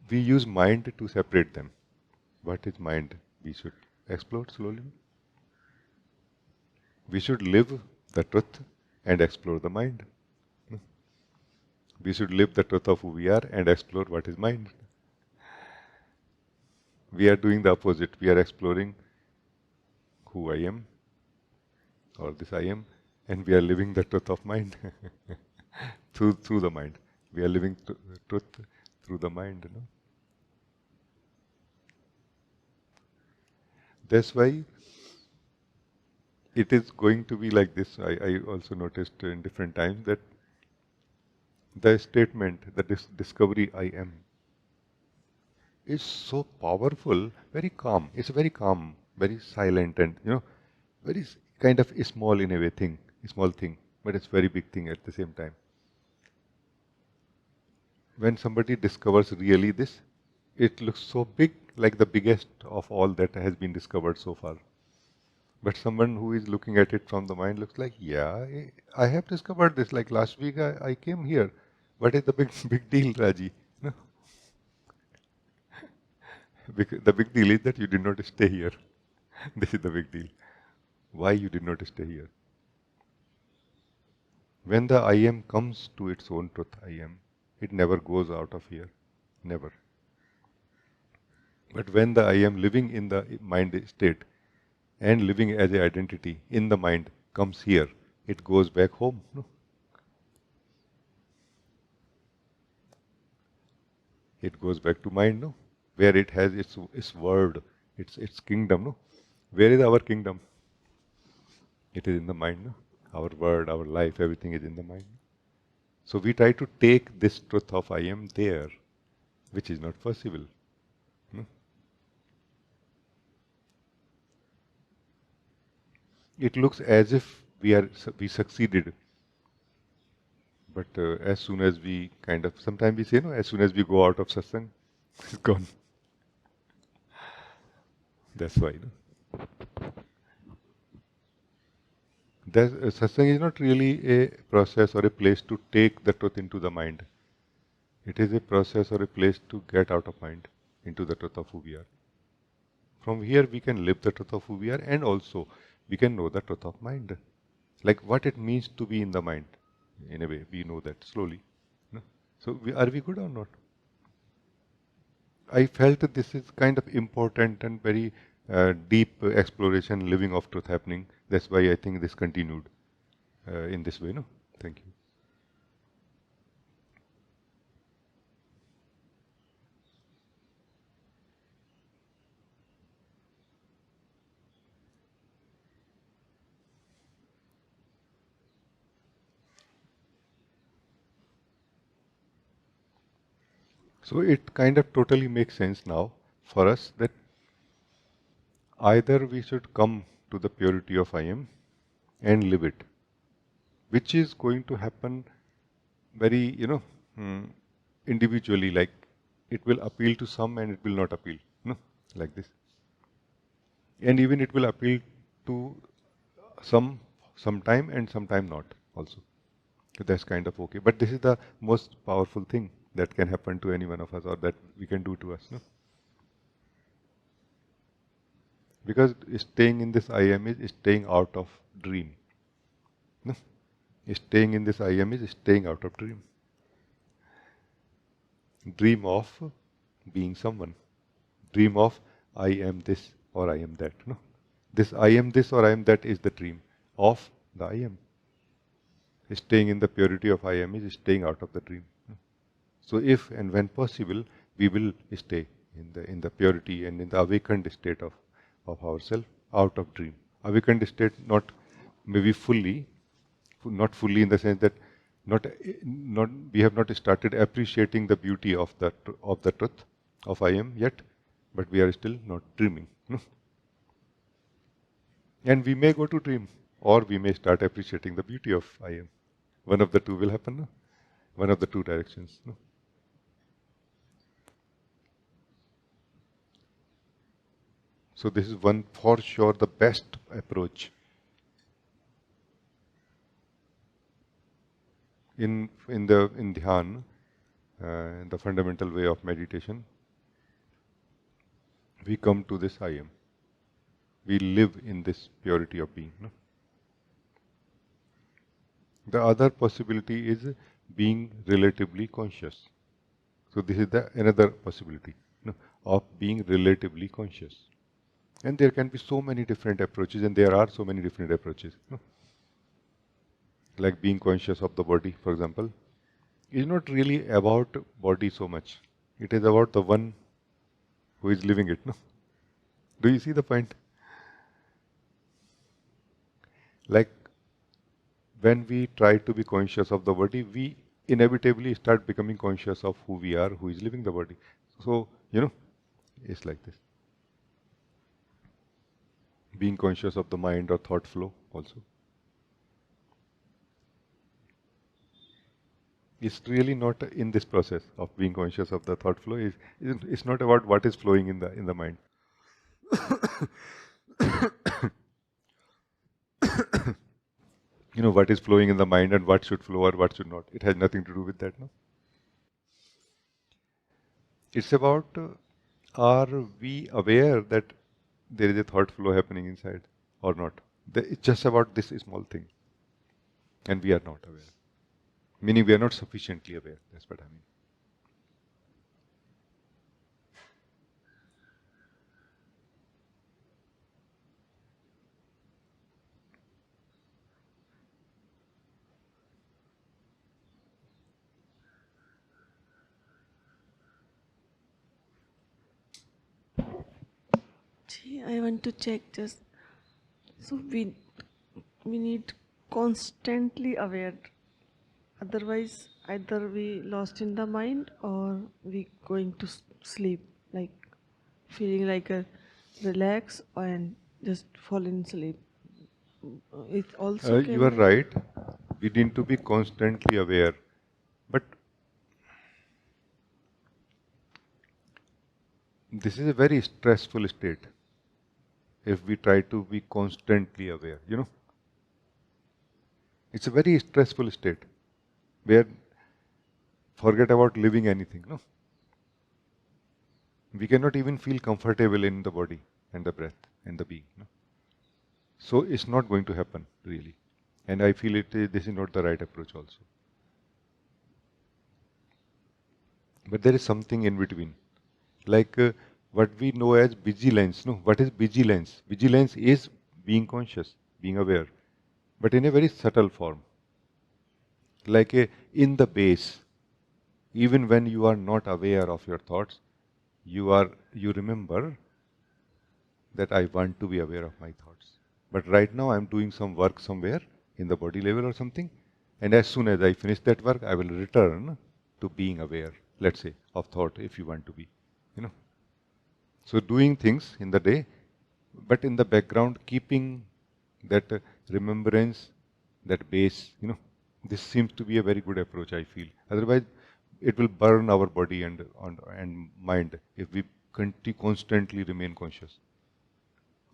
We use mind to separate them. What is mind? We should explore slowly. We should live the truth and explore the mind. We should live the truth of who we are and explore what is mind. We are doing the opposite. We are exploring who I am, or this I am, and we are living the truth of mind through the mind. We are living truth through the mind. That's why it is going to be like this. I also noticed in different times that the statement, the discovery I am, is so powerful, very calm. It's very calm, very silent, and very kind of small in a way thing, small thing, but it's very big thing at the same time. When somebody discovers really this, it looks so big, like the biggest of all that has been discovered so far. But someone who is looking at it from the mind looks like, yeah, I have discovered this. Like last week, I came here. What is the big deal, Rajee? No, the big deal is that you did not stay here. This is the big deal. Why you did not stay here? When the I am comes to its own truth, I am, it never goes out of here. Never. But when the I am living in the mind state and living as an identity in the mind comes here, it goes back home. No? It goes back to mind, no? Where it has its world, its kingdom, no? Where is our kingdom? It is in the mind, no? Our world, our life, everything is in the mind. So we try to take this truth of I am there, which is not possible. No? It looks as if we succeeded, but as soon as we kind of, sometimes we say, no, as soon as we go out of satsang, it's gone. That's why. No? Satsang is not really a process or a place to take the truth into the mind. It is a process or a place to get out of mind into the truth of who we are. From here we can live the truth of who we are, and also we can know the truth of mind. Like what it means to be in the mind. In a way, we know that slowly. No? So are we good or not? I felt that this is kind of important and very deep exploration, living of truth happening. That's why I think this continued in this way. No, thank you. So it kind of totally makes sense now for us that either we should come to the purity of I am and live it, which is going to happen very, mm, individually, like it will appeal to some and it will not appeal, no, like this. And even it will appeal to sometime and sometime not also. So that's kind of okay. But this is the most powerful thing that can happen to any one of us, or that we can do to us, no? Because staying in this I am is staying out of dream. No? Staying in this I am is staying out of dream. Dream of being someone. Dream of I am this or I am that. No? This I am this or I am that is the dream of the I am. Staying in the purity of I am is staying out of the dream. So if and when possible, we will stay in the purity and in the awakened state of ourself, out of dream. Awakened state, not maybe fully, not fully in the sense that not we have not started appreciating the beauty of the truth of I am yet, but we are still not dreaming. No? And we may go to dream, or we may start appreciating the beauty of I am. One of the two will happen. No? One of the two directions. No? So this is one for sure the best approach in dhyan, the fundamental way of meditation. We come to this I am. We live in this purity of being. No? The other possibility is being relatively conscious. So this is the another possibility, of being relatively conscious. And there can be so many different approaches, and there are so many different approaches. Like being conscious of the body, for example, is not really about body so much. It is about the one who is living it. No? Do you see the point? Like when we try to be conscious of the body, we inevitably start becoming conscious of who we are, who is living the body. So, it's like this. Being conscious of the mind or thought flow also. It's really not in this process of being conscious of the thought flow. It's not about what is flowing in the mind. What is flowing in the mind and what should flow or what should not. It has nothing to do with that, no? It's about are we aware that there is a thought flow happening inside or not? It's just about this small thing. And we are not aware. Meaning we are not sufficiently aware. That's what I mean. Gee, I want to check just so we need constantly aware. Otherwise, either we lost in the mind or we going to sleep, like feeling like a relax and just fall in sleep. It also You can are happen. right. We need to be constantly aware. But this is a very stressful state if we try to be constantly aware. It's a very stressful state where forget about living anything, no? We cannot even feel comfortable in the body and the breath and the being. No? So it's not going to happen really. And I feel this is not the right approach also. But there is something in between. Like what we know as vigilance. No, what is vigilance? Vigilance is being conscious, being aware, but in a very subtle form. Like in the base, even when you are not aware of your thoughts, you remember that I want to be aware of my thoughts. But right now I'm doing some work somewhere in the body level or something, and as soon as I finish that work, I will return to being aware, let's say, of thought if you want to be. You know. So doing things in the day, but in the background keeping that remembrance, that base. This seems to be a very good approach, I feel. Otherwise, it will burn our body and mind if we constantly remain conscious.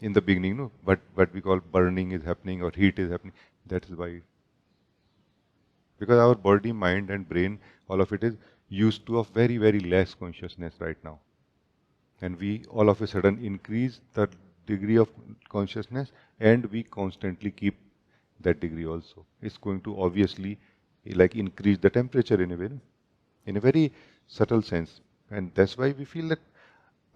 In the beginning, what we call burning is happening or heat is happening. That is why, because our body, mind, and brain, all of it is used to a very, very less consciousness right now, and we all of a sudden increase the degree of consciousness, and we constantly keep that degree also. It's going to obviously like increase the temperature in a way, in a very subtle sense, and that's why we feel that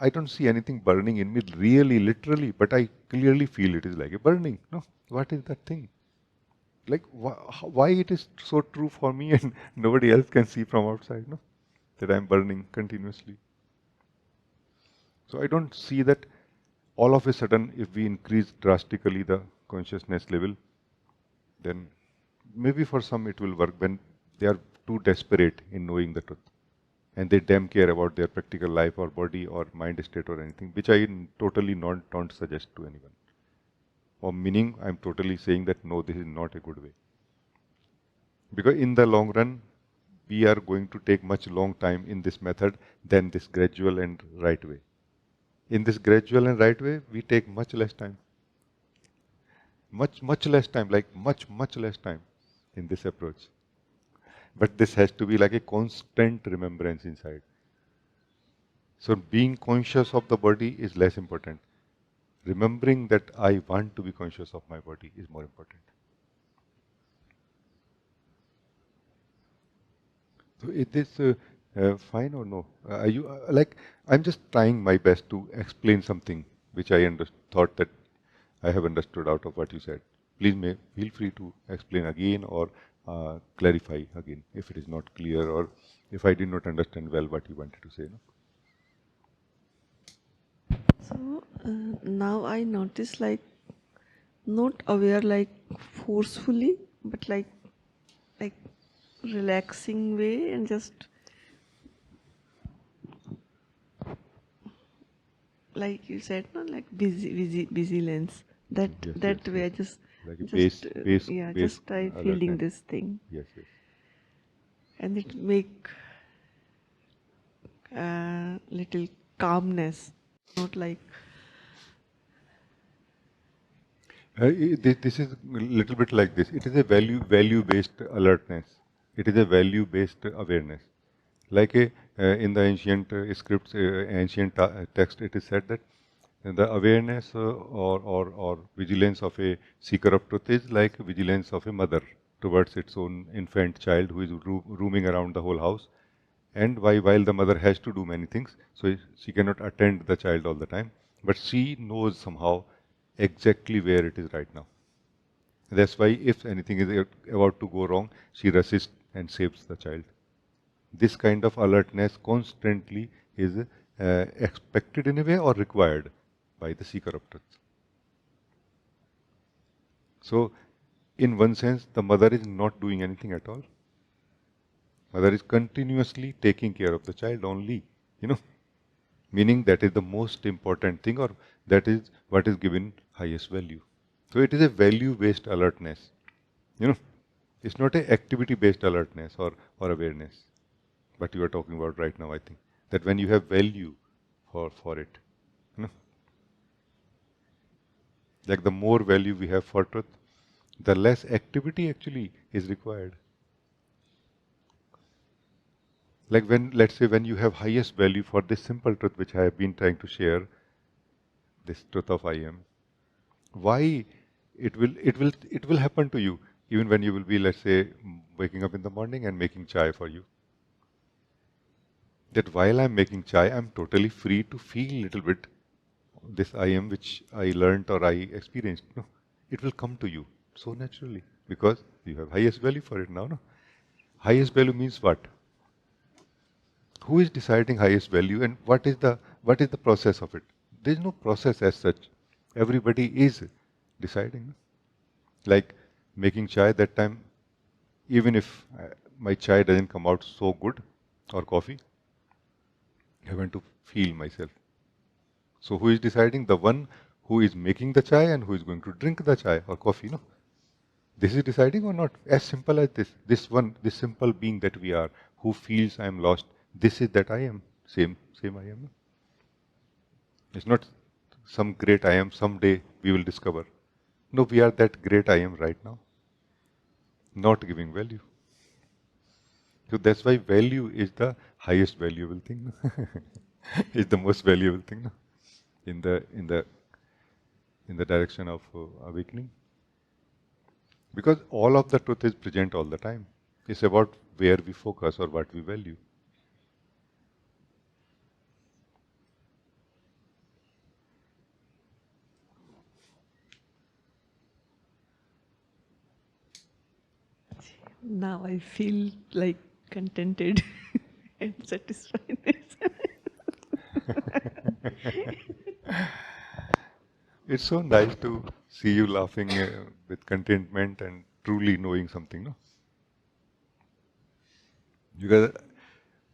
I don't see anything burning in me really, literally, but I clearly feel it is like a burning. No, what is that thing? Like why it is so true for me and nobody else can see from outside? No, that I'm burning continuously. So I don't see that all of a sudden, if we increase drastically the consciousness level, then maybe for some it will work when they are too desperate in knowing the truth. And they damn care about their practical life or body or mind state or anything, which I totally don't suggest to anyone. Or meaning, I'm totally saying that no, this is not a good way. Because in the long run, we are going to take much long time in this method than this gradual and right way. In this gradual and right way, we take much less time. Much less time, like much less time in this approach. But this has to be like a constant remembrance inside. So being conscious of the body is less important. Remembering that I want to be conscious of my body is more important. So is this fine or no? Are you like I'm just trying my best to explain something which I thought that I have understood out of what you said. Please feel free to explain again or clarify again if it is not clear or if I did not understand well what you wanted to say. No? So now I notice like not aware like forcefully, but like relaxing way and just like you said, no, like busy lens. That Yes, yes, that way yes. I just Like a just yeah, base just I feeling alertness. this thing, Yes, yes. and it make little calmness, not like This is a little bit like this. It is a value based alertness. It is a value based awareness. Like in the ancient scripts, ancient text, it is said that the awareness or vigilance of a seeker of truth is like vigilance of a mother towards its own infant child who is roaming around the whole house. And while the mother has to do many things, so she cannot attend the child all the time, but she knows somehow exactly where it is right now. That's why if anything is about to go wrong, she rushes and saves the child. This kind of alertness constantly is expected in a way or required by the seeker of truth. So, in one sense, the mother is not doing anything at all. Mother is continuously taking care of the child only, you know, meaning that is the most important thing or that is what is given highest value. So, it is a value based alertness, you know, it's not a activity based alertness or awareness. What you are talking about right now, I think. That when you have value for it, you know, like the more value we have for truth, the less activity actually is required. Like when, let's say, when you have highest value for this simple truth which I have been trying to share, this truth of I am, why it will happen to you even when you will be, let's say, waking up in the morning and making chai for you. That while I'm making chai, I'm totally free to feel a little bit this I am which I learned or I experienced. No, it will come to you so naturally because you have highest value for it now. No, highest value means what? Who is deciding highest value and what is the process of it? There is no process as such. Everybody is deciding. No? Like making chai that time, even if my chai doesn't come out so good or coffee, I want to feel myself. So who is deciding? The one who is making the chai and who is going to drink the chai or coffee, no? This is deciding or not? As simple as this. This one, this simple being that we are, who feels I am lost, this is that I am. Same I am. No? It's not some great I am someday we will discover. No, we are that great I am right now. Not giving value. So that's why value is the highest valuable thing. No? It's the most valuable thing no? in the in the in the direction of awakening. Because all of the truth is present all the time. It's about where we focus or what we value. now I feel like contented and satisfied. It's so nice to see you laughing with contentment and truly knowing something, no? Because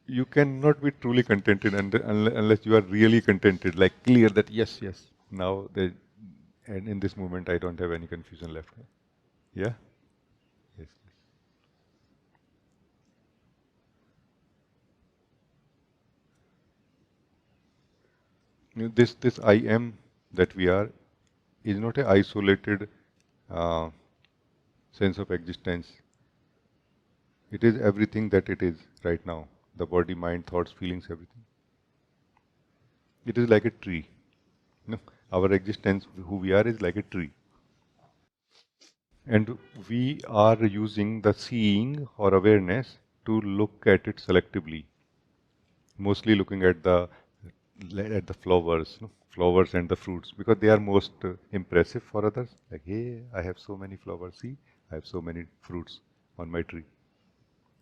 you cannot be truly contented unless you are really contented, like clear that yes, yes, now and in this moment I don't have any confusion left. Yeah? Yes. This I am that we are is not a isolated uh, sense of existence. It is everything that it is right now. The body, mind, thoughts, feelings, everything. It is like a tree. You know, our existence, who we are, is like a tree. And we are using the seeing or awareness to look at it selectively, mostly looking at the flowers, no? Flowers and the fruits, because they are most impressive for others. Like, hey, I have so many flowers. See, I have so many fruits on my tree.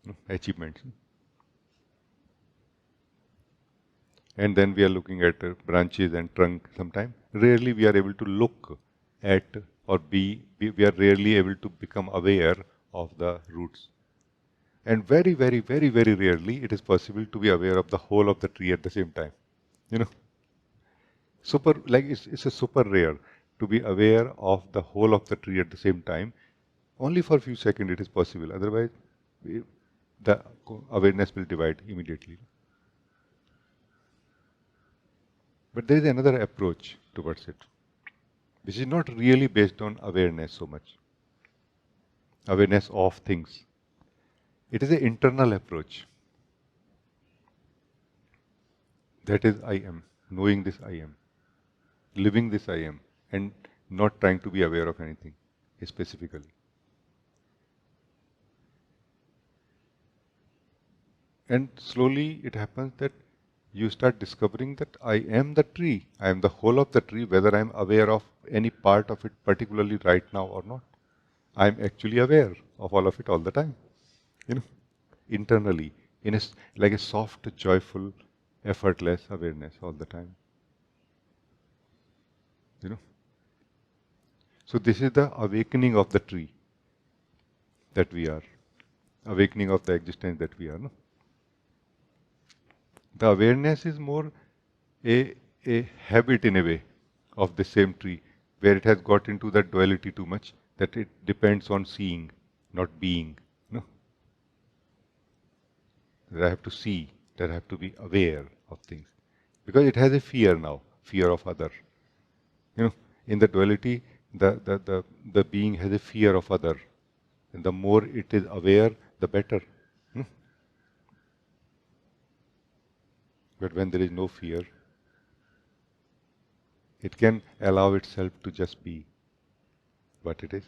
No? Achievements. And then we are looking at branches and trunk sometime. Rarely we are able to look at or we are rarely able to become aware of the roots. And very, very, very, very rarely it is possible to be aware of the whole of the tree at the same time. You know, super, like it's a super rare to be aware of the whole of the tree at the same time. Only for a few seconds it is possible. Otherwise, the awareness will divide immediately. But there is another approach towards it, which is not really based on awareness so much, awareness of things. It is an internal approach. That is I am, knowing this I am, living this I am, and not trying to be aware of anything specifically. And slowly it happens that you start discovering that I am the tree. I am the whole of the tree, whether I am aware of any part of it particularly right now or not. I am actually aware of all of it all the time. You know, internally, in like a soft, joyful, effortless awareness all the time. You know. So this is the awakening of the tree that we are. Awakening of the existence that we are. No? The awareness is more a habit in a way of the same tree, where it has got into that duality too much that it depends on seeing, not being. No? That I have to see, that I have to be aware of things. Because it has a fear now, fear of other. You know, in the duality, the being has a fear of other. And the more it is aware, the better. Hmm? But when there is no fear, it can allow itself to just be what it is.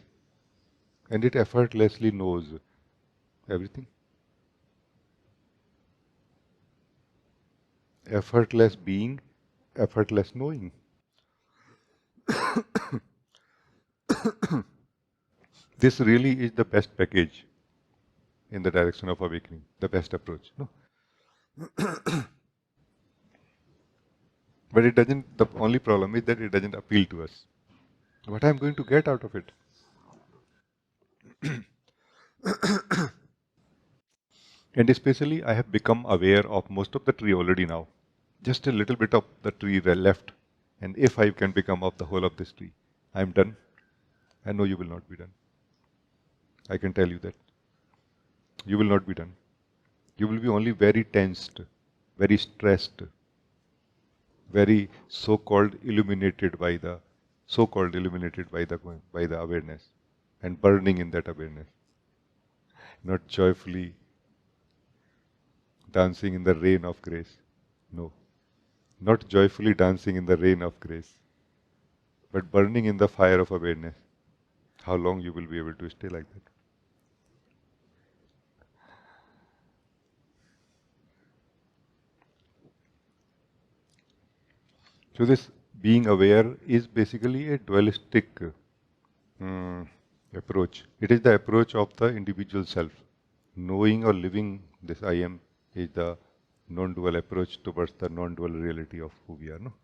And it effortlessly knows everything. Effortless being, effortless knowing. This really is the best package in the direction of awakening, the best approach. No? But it doesn't, the only problem is that it doesn't appeal to us. What I'm going to get out of it? And especially, I have become aware of most of the tree already now. Just a little bit of the tree left. And if I can become of the whole of this tree, I'm done. I know you will not be done. I can tell you that. You will not be done. You will be only very tensed, very stressed, very so-called illuminated by the awareness, and burning in that awareness, not joyfully dancing in the rain of grace. No, not joyfully dancing in the rain of grace, but burning in the fire of awareness. How long you will be able to stay like that? So this being aware is basically a dualistic approach. It is the approach of the individual self. Knowing or living this I am is the non-dual approach towards the non-dual reality of who we are. No?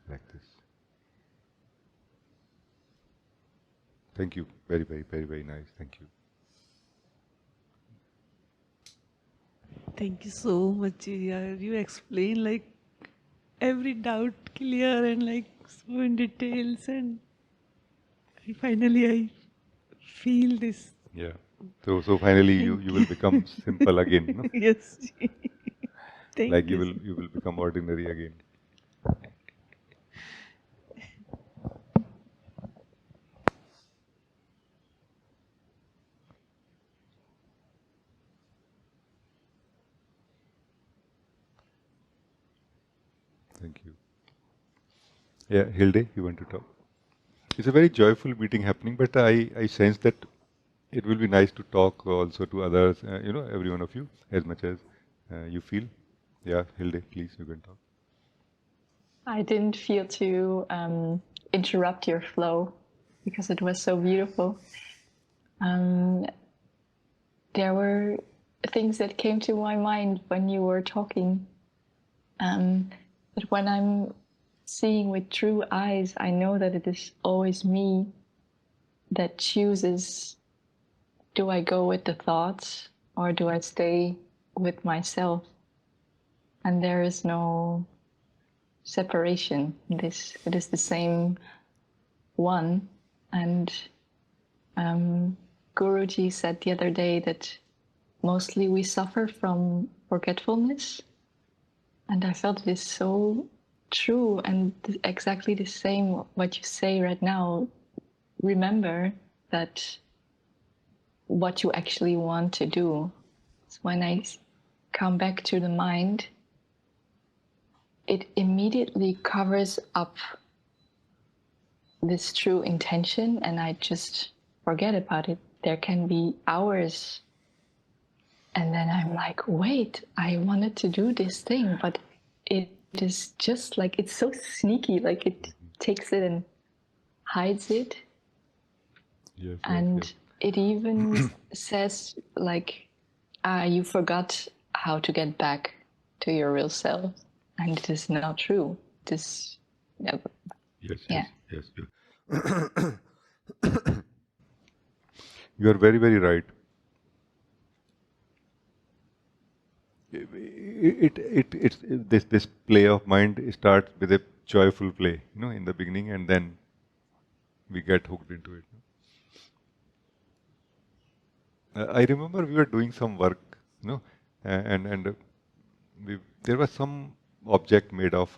Like this. Thank you. Very, very, very, very nice. Thank you. Thank you so much, yeah. You explain like every doubt clear and like so in details, and finally I feel this. Yeah. So finally you Thank will you. become simple again. No? Yes. Like Thank you. you will become ordinary again. Thank you. Yeah, Hilde, you want to talk? It's a very joyful meeting happening, but I sense that It will be nice to talk also to others, every one of you, as much as you feel. Yeah, Hilde, please, you can talk. I didn't feel to interrupt your flow because it was so beautiful. There were things that came to my mind when you were talking. But when I'm seeing with true eyes, I know that it is always me that chooses, do I go with the thoughts or do I stay with myself? And there is no separation. It is the same one. And Guruji said the other day that mostly we suffer from forgetfulness. And I felt it is so true and exactly the same what you say right now. Remember that what you actually want to do. So when I come back to the mind, it immediately covers up this true intention and I just forget about it. There can be hours and then I'm like, wait, I wanted to do this thing, but it is just like, it's so sneaky, like it takes it and hides it. Yes, and yes. it even says like, you forgot how to get back to your real self. And it is not true. It is, Yes, yeah. yes, yes. You are very, very right. It's this play of mind starts with a joyful play, in the beginning, and then we get hooked into it. I remember we were doing some work, and there was some object made of,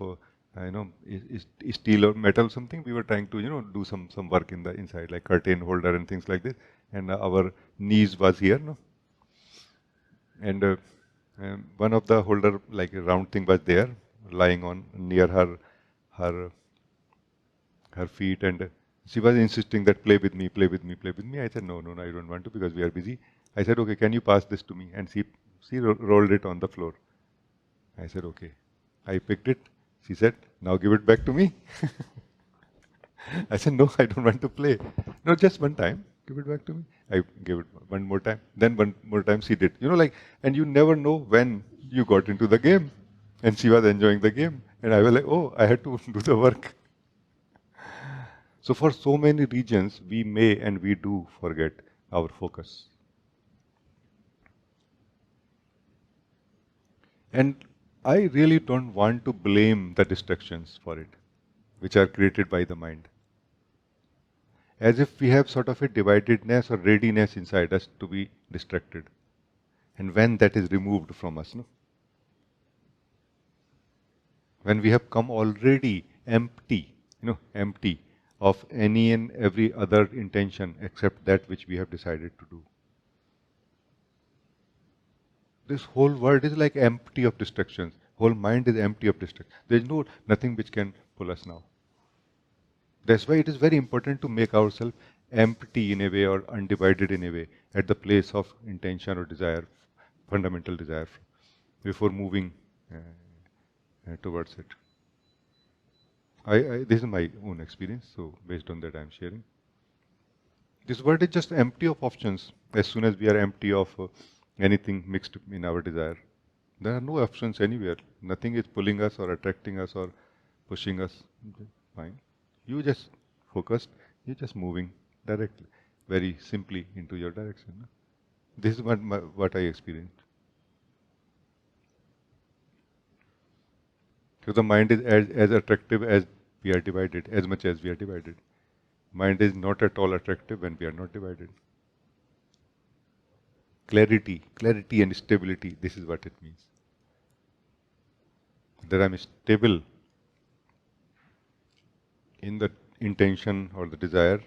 steel or metal, something. We were trying to, do some work in the inside, like curtain holder and things like this. And our niece was here, no, and one of the holder, like a round thing, was there, lying on near her her feet, and she was insisting that play with me, play with me, play with me. I said, no, no, no, I don't want to because we are busy. I said, okay, can you pass this to me? And she rolled it on the floor. I said, okay. I picked it. She said, now give it back to me. I said, no, I don't want to play. No, just one time. Give it back to me. I gave it one more time. Then one more time she did. And you never know when you got into the game. And she was enjoying the game. And I was like, oh, I had to do the work. So for so many regions, we may and we do forget our focus. And I really don't want to blame the distractions for it, which are created by the mind. As if we have sort of a dividedness or readiness inside us to be distracted. And when that is removed from us, no? When we have come already empty, empty of any and every other intention except that which we have decided to do. This whole world is like empty of distractions. Whole mind is empty of distractions. There is nothing which can pull us now. That's why it is very important to make ourselves empty in a way or undivided in a way at the place of intention or desire, fundamental desire, before moving towards it. This is my own experience, so based on that I am sharing. This world is just empty of options. As soon as we are empty of anything mixed in our desire, there are no options anywhere. Nothing is pulling us or attracting us or pushing us. Okay, fine. You just focused, you're just moving directly, very simply into your direction. No? This is what I experienced. So the mind is as attractive as we are divided, as much as we are divided. Mind is not at all attractive when we are not divided. Clarity and stability, this is what it means. That I'm stable in the intention or the desire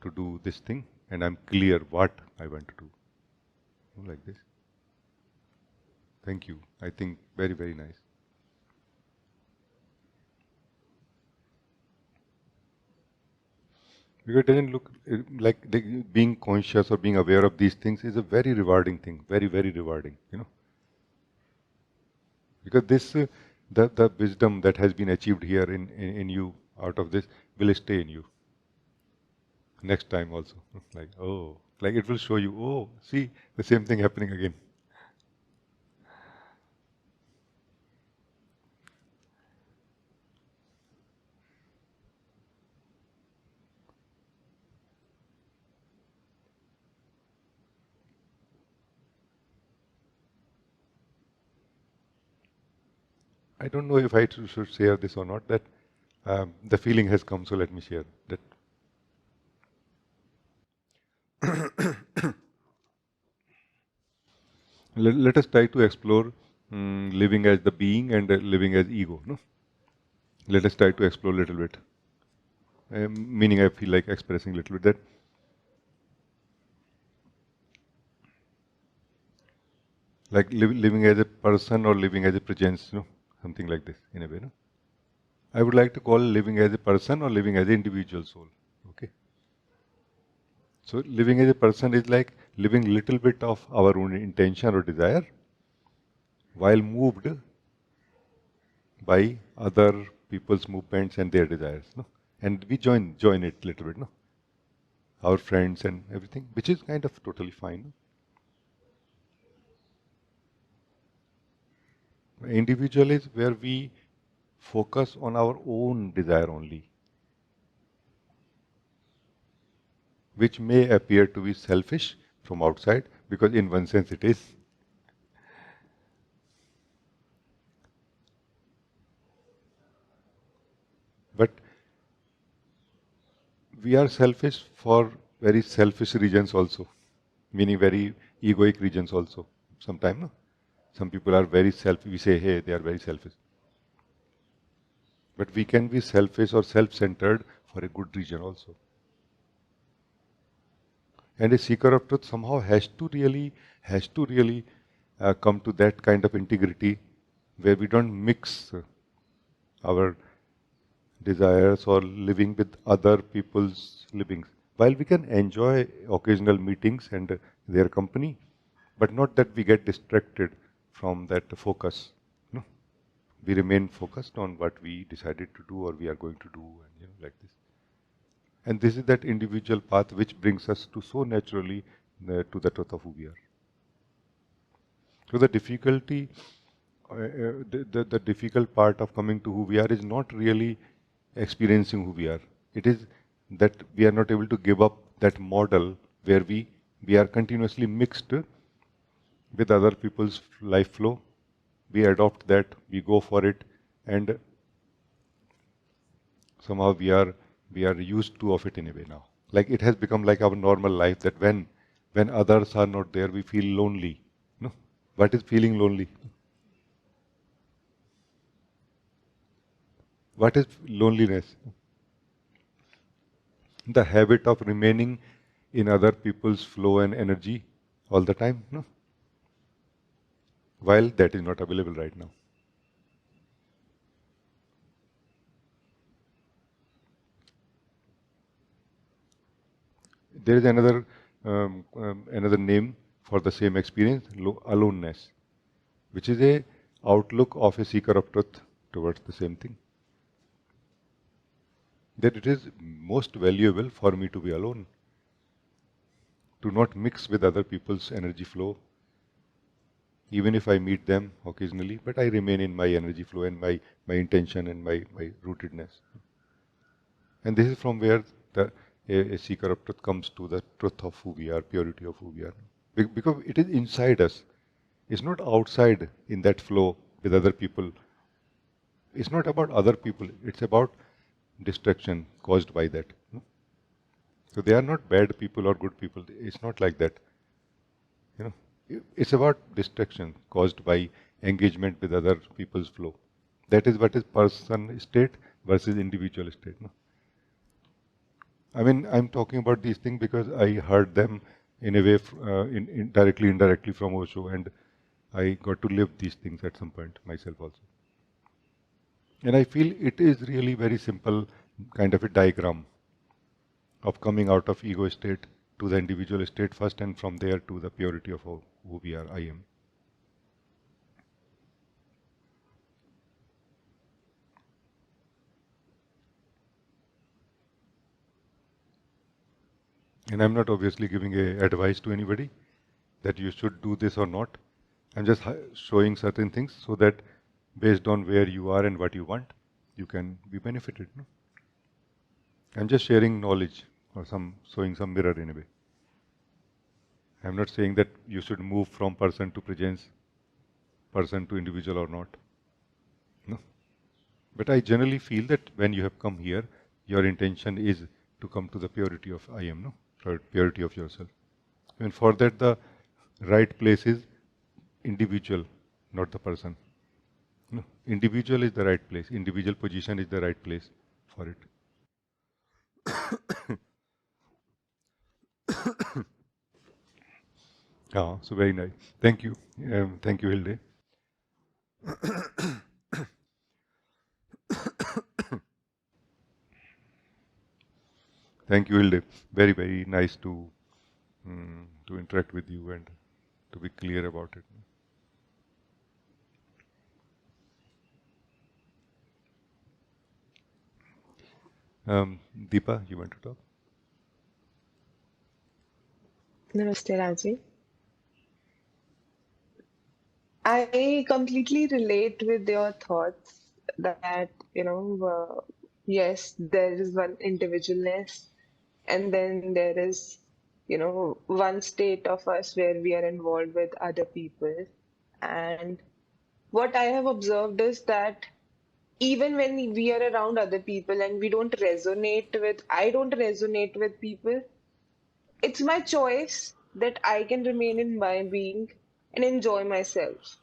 to do this thing, and I'm clear what I want to do. Like this. Thank you. I think very, very nice. Because it doesn't look like being conscious or being aware of these things is a very rewarding thing, very, very rewarding, Because this, the wisdom that has been achieved here in you out of this will stay in you next time also. Like, oh, like it will show you, oh, see, the same thing happening again. I don't know if I should share this or not, that the feeling has come, so let me share that. Let us try to explore living as the being and living as ego. No? Let us try to explore a little bit. Meaning, I feel like expressing a little bit that like living as a person or living as a presence, something like this in a way. No? I would like to call living as a person or living as an individual soul. Okay. So living as a person is like living little bit of our own intention or desire while moved by other people's movements and their desires. No? And we join it little bit, no? Our friends and everything, which is kind of totally fine. No? Individual is where we focus on our own desire only, which may appear to be selfish from outside, because in one sense it is. But we are selfish for very selfish reasons also, meaning very egoic reasons also. Sometimes, no? Some people are very selfish. We say, hey, they are very selfish. But we can be selfish or self-centered for a good reason also. And a seeker of truth somehow has to really come to that kind of integrity where we don't mix our desires or living with other people's livings. While we can enjoy occasional meetings and their company, but not that we get distracted from that focus. No, we remain focused on what we decided to do or we are going to do, and like this. And this is that individual path which brings us to so naturally to the truth of who we are. So the difficulty, the difficult part of coming to who we are is not really experiencing who we are. It is that we are not able to give up that model where we are continuously mixed with other people's life flow. We adopt that, we go for it, and somehow we are used to of it in a way now. Like it has become like our normal life that when others are not there, we feel lonely. No, what is feeling lonely? What is loneliness? The habit of remaining in other people's flow and energy all the time. No, while that is not available right now. There is another name for the same experience, aloneness, which is a outlook of a seeker of truth towards the same thing. That it is most valuable for me to be alone, to not mix with other people's energy flow, even if I meet them occasionally, but I remain in my energy flow and my intention and my rootedness. And this is from where a seeker of truth comes to the truth of who we are, purity of who we are. Because it is inside us. It's not outside in that flow with other people. It's not about other people. It's about distraction caused by that. So they are not bad people or good people. It's not like that. It's about distraction caused by engagement with other people's flow. That is what is person state versus individual state. No? I mean, I'm talking about these things because I heard them in a way, directly, indirectly from Osho, and I got to live these things at some point myself also. And I feel it is really very simple, kind of a diagram. of coming out of ego state to the individual state first, and from there to the purity of who we are, I am. And I'm not obviously giving a advice to anybody that you should do this or not. I'm just showing certain things so that based on where you are and what you want, you can be benefited. No? I'm just sharing knowledge or showing some mirror in a way. I'm not saying that you should move from person to presence, person to individual or not. No. But I generally feel that when you have come here, your intention is to come to the purity of I am, no? For purity of yourself. And for that, the right place is individual, not the person. No. Individual is the right place. Individual position is the right place for it. So very nice. Thank you. Thank you, Hilde. Thank you, Hilde. Very, very nice to interact with you and to be clear about it. Deepa, you want to talk? Namaste, Rajee. I completely relate with your thoughts that, yes, there is one individualness, and then there is, one state of us where we are involved with other people. And what I have observed is that even when we are around other people and I don't resonate with people, it's my choice that I can remain in my being and enjoy myself.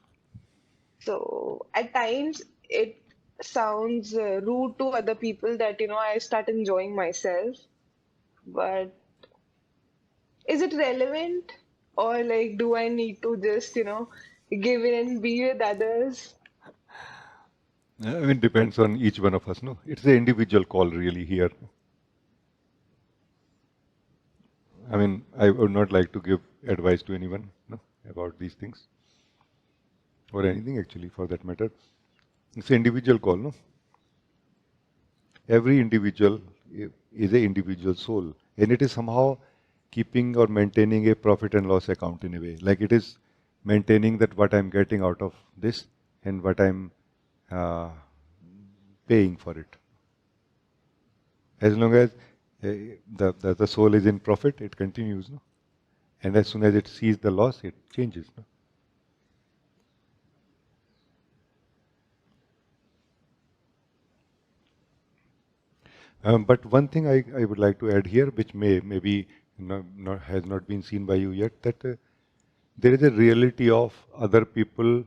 So at times it sounds rude to other people that, I start enjoying myself. But is it relevant? Or like, do I need to just, give in and be with others? I mean, depends on each one of us. No, it's an individual call really here. I mean, I would not like to give advice to anyone, no, about these things or anything actually, for that matter. It's an individual call, no. Every individual is an individual soul, and it is somehow keeping or maintaining a profit and loss account in a way. Like it is maintaining that what I'm getting out of this and what I'm uh, paying for it. As long as the soul is in profit, it continues, no? And as soon as it sees the loss, it changes, no? But one thing I would like to add here, which maybe has not been seen by you yet, that there is a reality of other people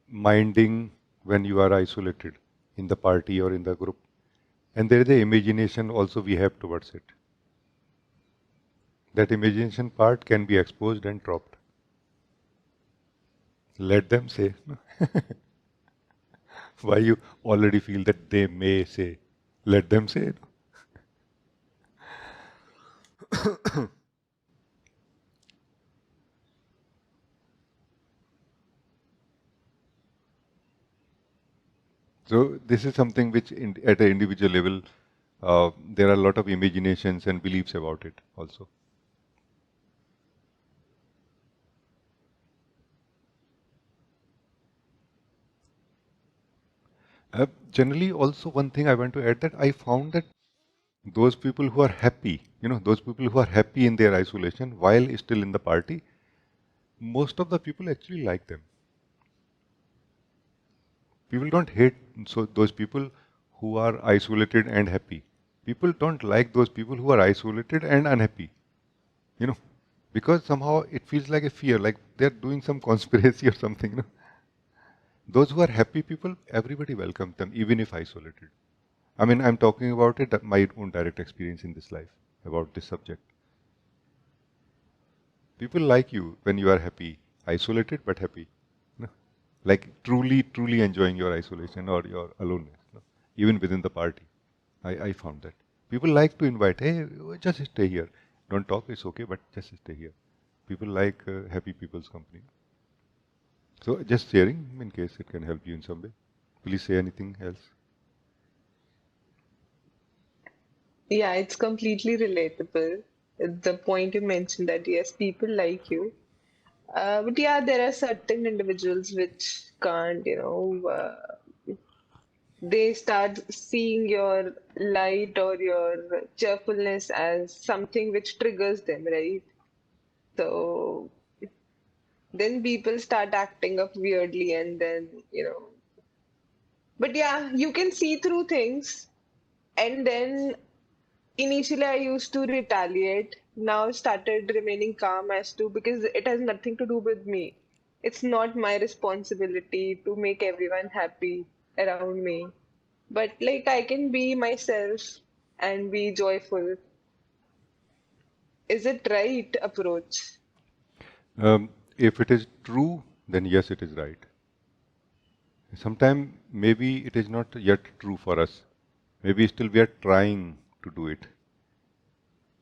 minding when you are isolated in the party or in the group. And there is a imagination also we have towards it. That imagination part can be exposed and dropped. Let them say. Why you already feel that they may say? Let them say. So this is something which at an individual level, there are a lot of imaginations and beliefs about it also. Generally, also one thing I want to add, that I found that those people who are happy, those people who are happy in their isolation while still in the party, most of the people actually like them. People don't hate those people who are isolated and happy. People don't like those people who are isolated and unhappy. Because somehow it feels like a fear, like they're doing some conspiracy or something. Those who are happy people, everybody welcomes them, even if isolated. I mean, I'm talking about it, my own direct experience in this life, about this subject. People like you when you are happy, isolated but happy. Like truly enjoying your isolation or your aloneness, even within the party. I found that. People like to invite, hey, just stay here. Don't talk, it's okay, but just stay here. People like happy people's company. So just sharing in case it can help you in some way. Please say anything else. Yeah, it's completely relatable. The point you mentioned that yes, people like you. But yeah, there are certain individuals which can't, they start seeing your light or your cheerfulness as something which triggers them, right? So then people start acting up weirdly, and then. But yeah, you can see through things. And then initially I used to retaliate. Now I started remaining calm as to because it has nothing to do with me. It's not my responsibility to make everyone happy around me. But like I can be myself and be joyful. Is it right approach? If it is true, then yes, it is right. Sometimes maybe it is not yet true for us. Maybe still we are trying to do it.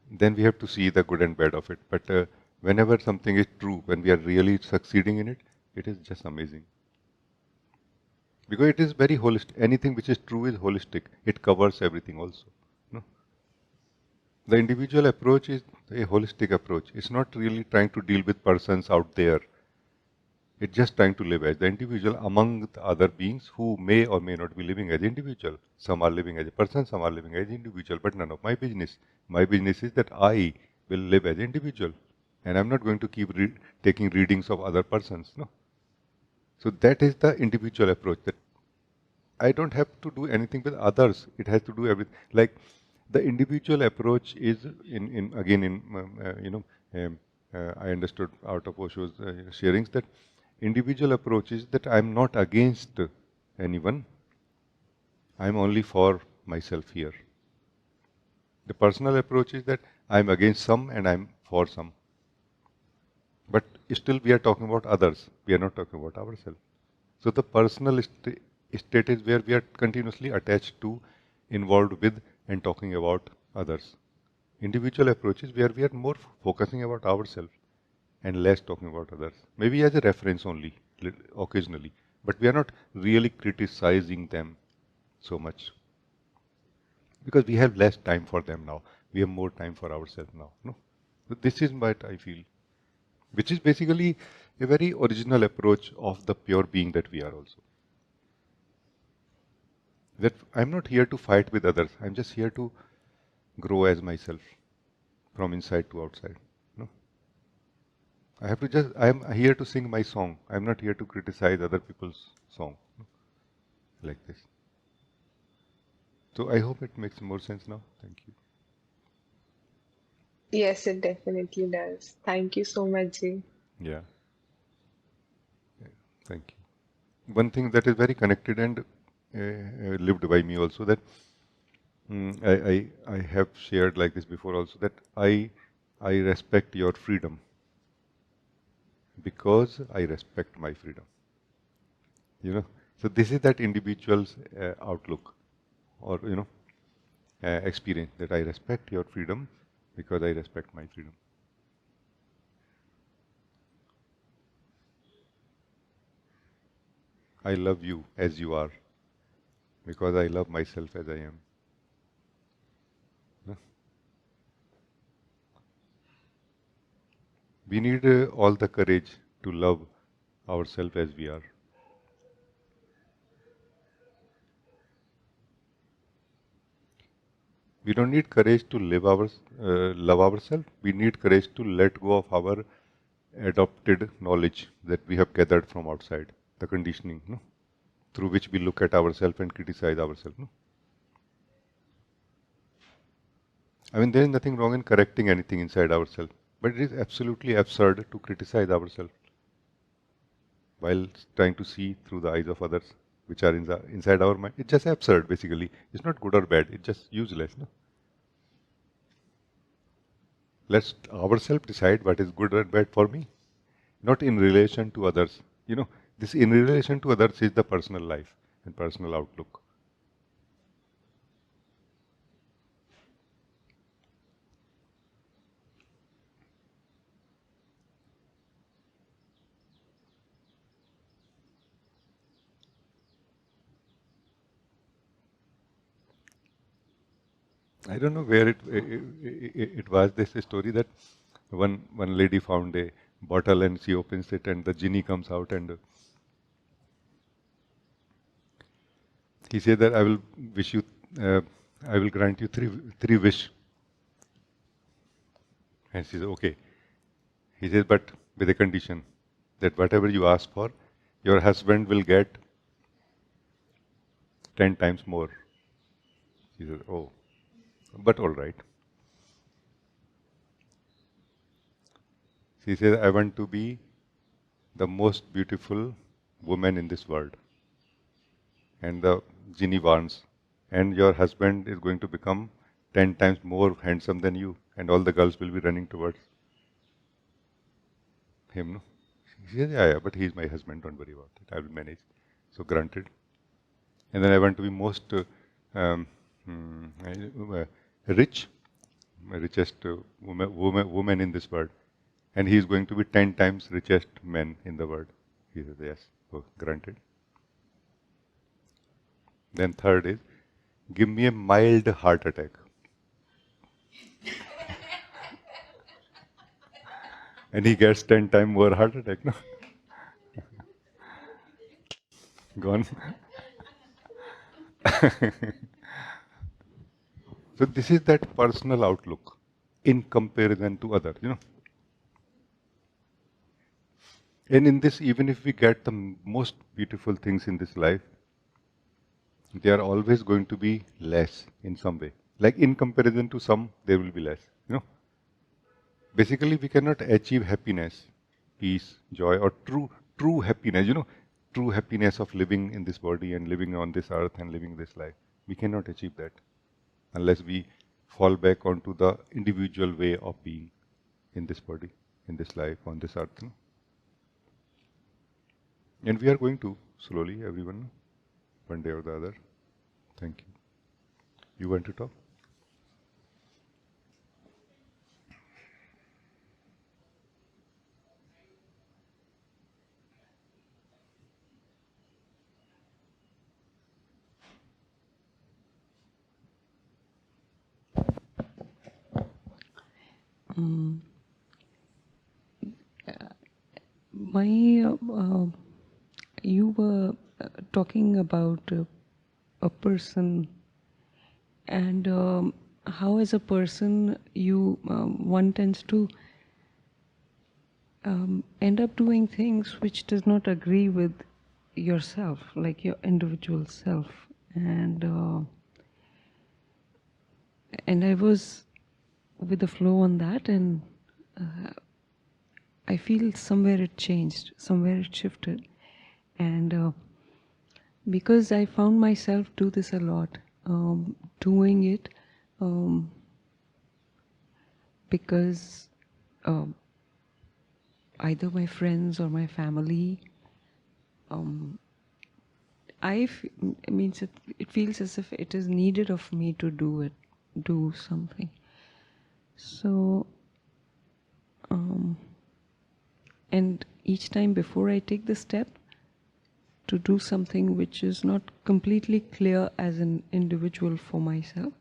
Then we have to see the good and bad of it. But whenever something is true, when we are really succeeding in it, it is just amazing. Because it is very holistic. Anything which is true is holistic. It covers everything also. No? The individual approach is a holistic approach. It's not really trying to deal with persons out there. It's just trying to live as the individual among the other beings who may or may not be living as individual. Some are living as a person, some are living as individual, but none of my business. My business is that I will live as individual, and I'm not going to keep taking readings of other persons. No. So that is the individual approach. That I don't have to do anything with others. It has to do everything. Like the individual approach is in again in I understood out of Osho's sharings that individual approach is that I'm not against anyone. I'm only for myself here. The personal approach is that I'm against some and I'm for some. But still we are talking about others. We are not talking about ourselves. So the personal state is where we are continuously attached to, involved with, and talking about others. Individual approach is where we are more focusing about ourselves and less talking about others. Maybe as a reference only, occasionally. But we are not really criticizing them so much. Because we have less time for them now. We have more time for ourselves now. No? So this is what I feel. Which is basically a very original approach of the pure being that we are also. That I'm not here to fight with others. I'm just here to grow as myself from inside to outside. No? I'm here to sing my song. I'm not here to criticize other people's song. No? Like this. So I hope it makes more sense now. Thank you. Yes, it definitely does. Thank you so much, Jay. Yeah. Thank you. One thing that is very connected and lived by me also that I have shared like this before also that I respect your freedom because I respect my freedom. You know, so this is that individual's outlook or experience that I respect your freedom because I respect my freedom. I love you as you are because I love myself as I am. No? We need all the courage to love ourselves as we are. We don't need courage to love ourselves. We need courage to let go of our adopted knowledge that we have gathered from outside, the conditioning, no? Through which we look at ourselves and criticize ourselves. No? I mean, there is nothing wrong in correcting anything inside ourselves, but it is absolutely absurd to criticize ourselves while trying to see through the eyes of others, which are inside our mind. It's just absurd, basically. It's not good or bad. It's just useless. No? Let ourselves decide what is good and bad for me, not in relation to others. This in relation to others is the personal life and personal outlook. I don't know where it was this story that one lady found a bottle and she opens it and the genie comes out and he says that I will wish you, I will grant you three wish. And she says, okay. He says, but with a condition that whatever you ask for, your husband will get 10 times more. She says, oh, but all right. She says, I want to be the most beautiful woman in this world. And the genie warns, and your husband is going to become 10 times more handsome than you, and all the girls will be running towards him. No? She says, yeah, but he's my husband, don't worry about it, I will manage. So granted. And then I want to be most um, rich, richest woman in this world. And he is going to be 10 times richest man in the world. He says, yes, so granted. Then third is, give me a mild heart attack. And he gets 10 times more heart attack. No? Gone. So this is that personal outlook in comparison to others, And in this, even if we get the most beautiful things in this life, they are always going to be less in some way. Like in comparison to some, there will be less. Basically, we cannot achieve happiness, peace, joy, or true happiness, true happiness of living in this body and living on this earth and living this life. We cannot achieve that unless we fall back onto the individual way of being in this body, in this life, on this earth. And we are going to, slowly, everyone, one day or the other. Thank you. You want to talk? You were talking about a person and how as a person one tends to end up doing things which does not agree with yourself, like your individual self. And I was with the flow on that, and I feel somewhere it changed, somewhere it shifted. And because I found myself do this a lot, doing it because either my friends or my family, it feels as if it is needed of me to do something. So, and each time before I take the step to do something which is not completely clear as an individual for myself,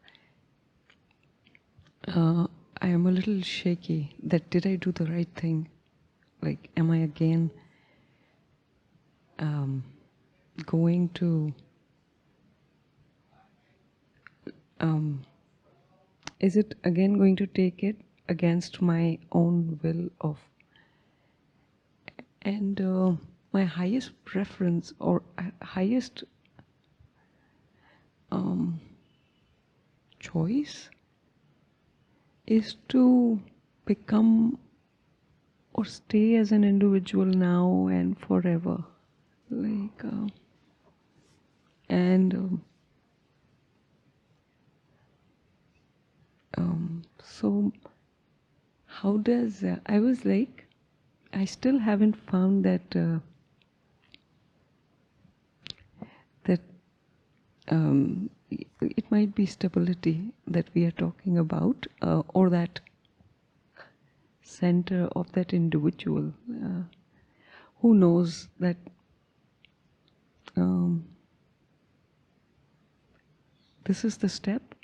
I am a little shaky that did I do the right thing? Like, am I again going to, is it again going to take it against my own will of, and my highest preference or highest choice is to become or stay as an individual now and forever. Like, so how does, I was like, I still haven't found that, it might be stability that we are talking about, or that center of that individual. Who knows that this is the step,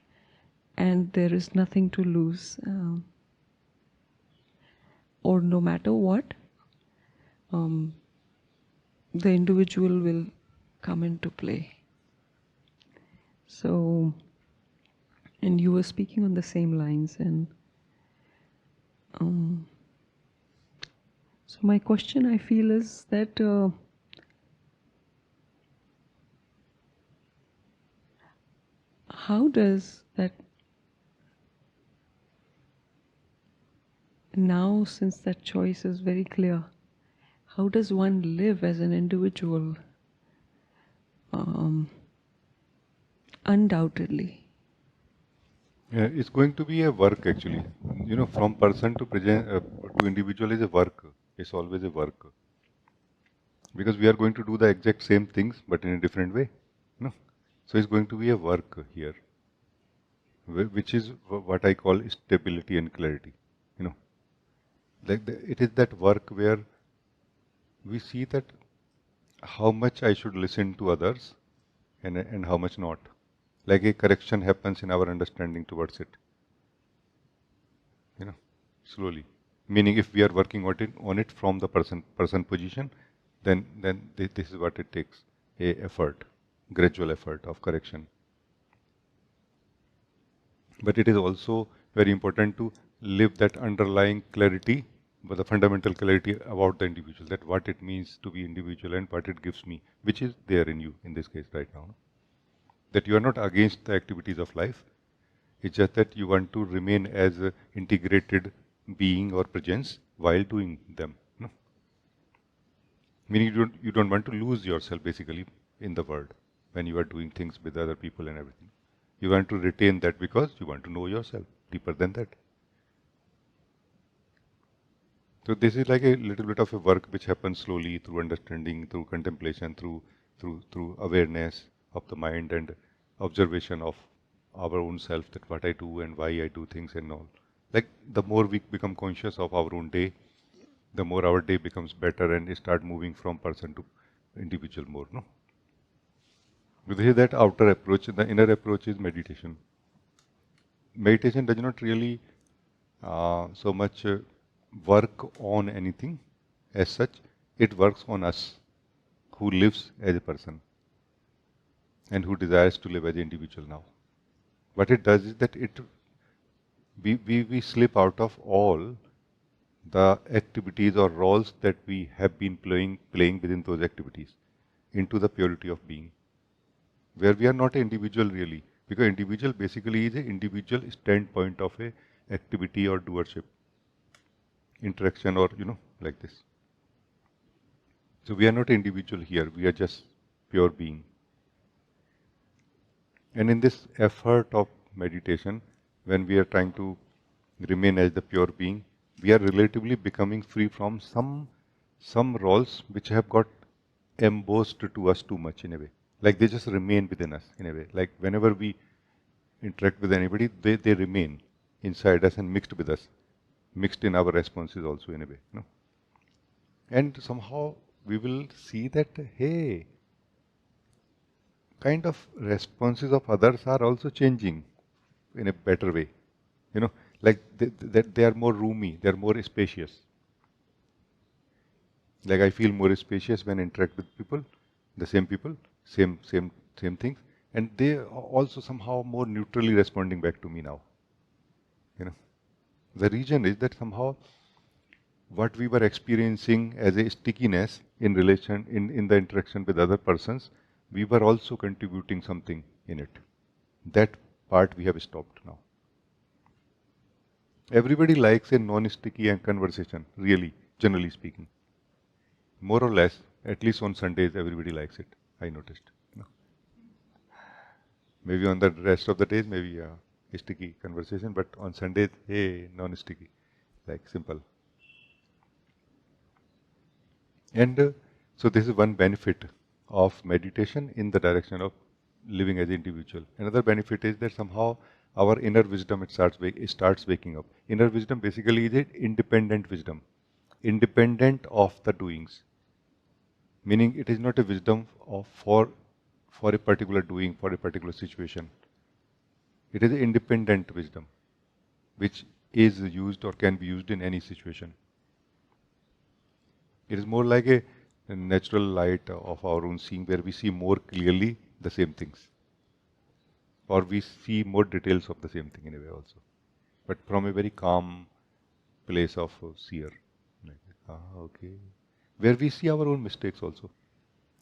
and there is nothing to lose. Or no matter what, the individual will come into play. So, and you were speaking on the same lines, and so my question, I feel, is that how does that now, since that choice is very clear, how does one live as an individual undoubtedly? It's going to be a work actually. From person to present to individual is a work. It's always a work. Because we are going to do the exact same things but in a different way. No. So it's going to be a work here, which is what I call stability and clarity. It is that work where we see that how much I should listen to others and how much not. Like a correction happens in our understanding towards it. Slowly. Meaning if we are working on it from the person position, then this is what it takes, a effort, gradual effort of correction. But it is also very important to live that underlying clarity, but the fundamental clarity about the individual, that what it means to be individual and what it gives me, which is there in you in this case right now. That you are not against the activities of life. It's just that you want to remain as an integrated being or presence while doing them. No? Meaning you don't want to lose yourself basically in the world when you are doing things with other people and everything. You want to retain that because you want to know yourself deeper than that. So this is like a little bit of a work which happens slowly through understanding, through contemplation, through awareness of the mind and observation of our own self, that what I do and why I do things and all. Like the more we become conscious of our own day, the more our day becomes better and start moving from person to individual more. No. This is that outer approach. The inner approach is meditation. Meditation does not really so much work on anything as such. It works on us who lives as a person and who desires to live as an individual now. What it does is that we slip out of all the activities or roles that we have been playing within those activities into the purity of being, where we are not an individual really, because individual basically is an individual standpoint of a activity or doership, interaction or like this. So we are not an individual here, we are just pure being. And in this effort of meditation, when we are trying to remain as the pure being, we are relatively becoming free from some roles which have got embossed to us too much in a way. Like they just remain within us in a way. Like whenever we interact with anybody, they remain inside us and mixed with us, mixed in our responses also in a way. And somehow we will see that, hey, kind of responses of others are also changing in a better way. Like they are more roomy, they are more spacious. Like I feel more spacious when I interact with people, same things, and they are also somehow more neutrally responding back to me now. The reason is that somehow what we were experiencing as a stickiness in relation in the interaction with other persons, we were also contributing something in it. That part we have stopped now. Everybody likes a non-sticky conversation, really, generally speaking. More or less, at least on Sundays, everybody likes it, I noticed. Maybe on the rest of the days, maybe a sticky conversation, but on Sundays, hey, non-sticky, like simple. And so this is one benefit of meditation in the direction of living as an individual. Another benefit is that somehow our inner wisdom starts waking up. Inner wisdom basically is an independent wisdom, independent of the doings. Meaning it is not a wisdom for a particular doing, for a particular situation. It is independent wisdom, which is used or can be used in any situation. It is more like a natural light of our own seeing, where we see more clearly the same things, or we see more details of the same thing in a way also, but from a very calm place of seer. Like, okay. Where we see our own mistakes also.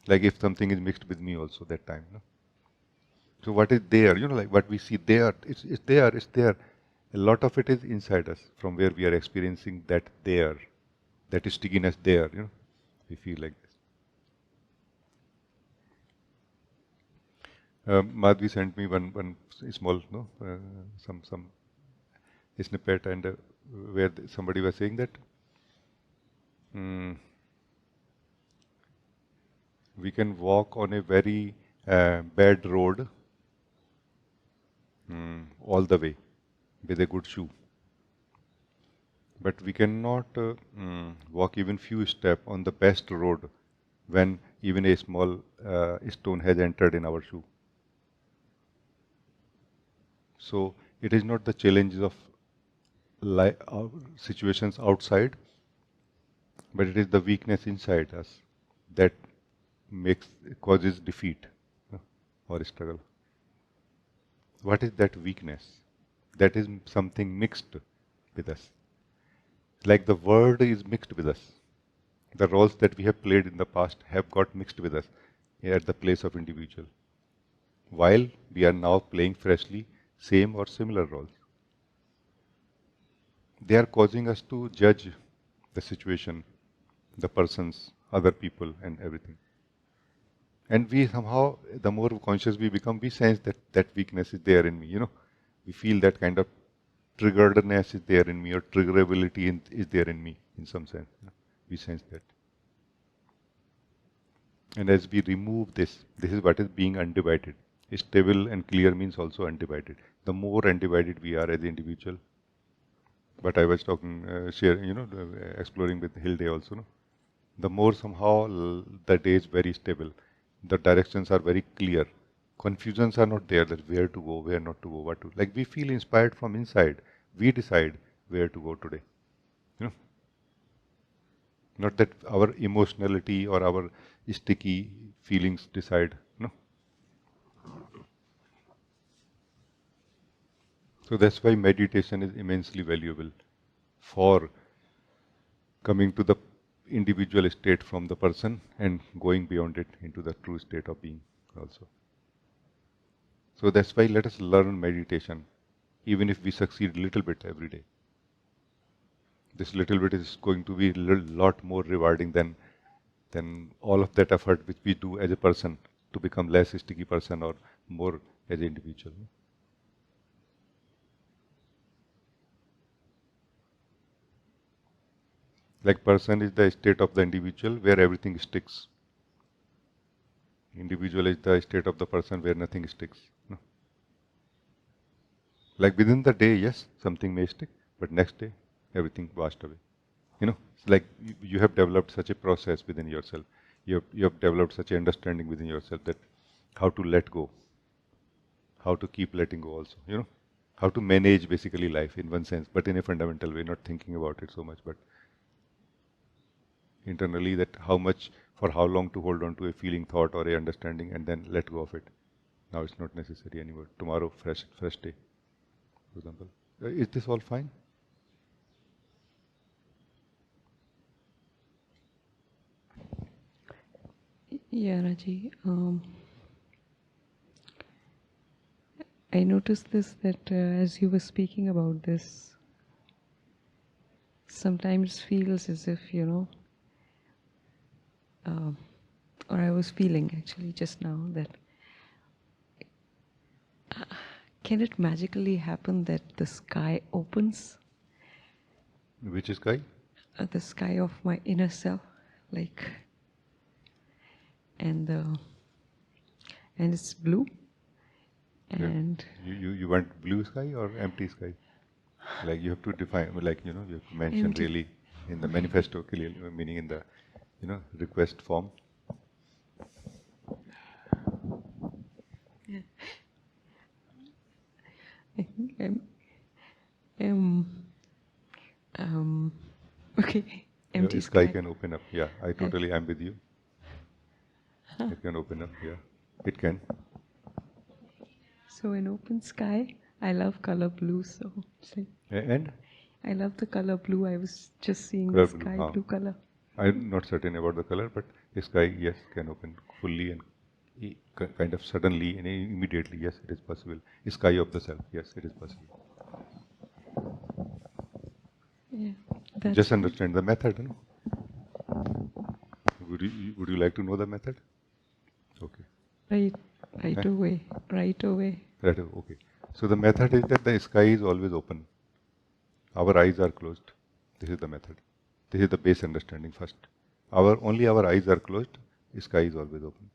Like if something is mixed with me also that time. No? So what is there, like what we see there, it's there, it's there. A lot of it is inside us, from where we are experiencing that there, that stickiness there, we feel like this. Madhvi sent me one small, some snippet, and where somebody was saying that we can walk on a very bad road all the way with a good shoe, but we cannot walk even few steps on the best road when even a small stone has entered in our shoe. So it is not the challenges of situations outside, but it is the weakness inside us that causes defeat or struggle. What is that weakness? That is something mixed with us. Like the world is mixed with us. The roles that we have played in the past have got mixed with us at the place of individual, while we are now playing freshly same or similar roles. They are causing us to judge the situation, the persons, other people, and everything. And we somehow, the more conscious we become, we sense that weakness is there in me. We feel that kind of triggeredness is there in me, or triggerability is there in me in some sense. We sense that. And as we remove this is what is being undivided. Stable and clear means also undivided. The more undivided we are as an individual, but I was talking, exploring with Hilde also, the more somehow the day is very stable. The directions are very clear. Confusions are not there, that where to go, where not to go, what to. Like we feel inspired from inside. We decide where to go today. Not that our emotionality or our sticky feelings decide. No. So that's why meditation is immensely valuable for coming to the individual state from the person and going beyond it into the true state of being also. So that's why let us learn meditation, even if we succeed a little bit every day. This little bit is going to be a lot more rewarding than all of that effort which we do as a person to become less sticky person or more as an individual. Like person is the state of the individual where everything sticks. Individual is the state of the person where nothing sticks. No? Like within the day, yes, something may stick, but next day, everything washed away. It's like you have developed such a process within yourself. You have developed such an understanding within yourself that how to let go, how to keep letting go also. How to manage basically life in one sense, but in a fundamental way, not thinking about it so much, but internally, that how much, for how long to hold on to a feeling, thought, or a understanding, and then let go of it. Now it's not necessary anymore. Tomorrow, fresh day, for example. Is this all fine? Yeah, Rajee. I noticed this, that as you were speaking about this, sometimes feels as if, or I was feeling actually just now that can it magically happen that the sky opens? Which is sky? The sky of my inner self, and it's blue. And you want blue sky or empty sky? Like you have to define, you have to mention empty. really in the manifesto clearly, meaning in the request form. Yeah. Um, okay, empty Sky sky. can open up. Yeah, I totally am with you. It can open up. Yeah, it can. So in open sky, I love color blue. So it's like, And I love the color blue. I was just seeing the color blue. sky blue color. I'm not certain about the color, but the sky, yes, can open fully and kind of suddenly and immediately. Yes, it is possible. Sky of the self. Yes, it is possible. Yeah, that's Just understand the method. No? Would you like to know the method? Okay. right away, right away. Right. Okay. So the method is that the sky is always open. Our eyes are closed. This is the method. This is the base understanding first. Only our eyes are closed. Sky is always open.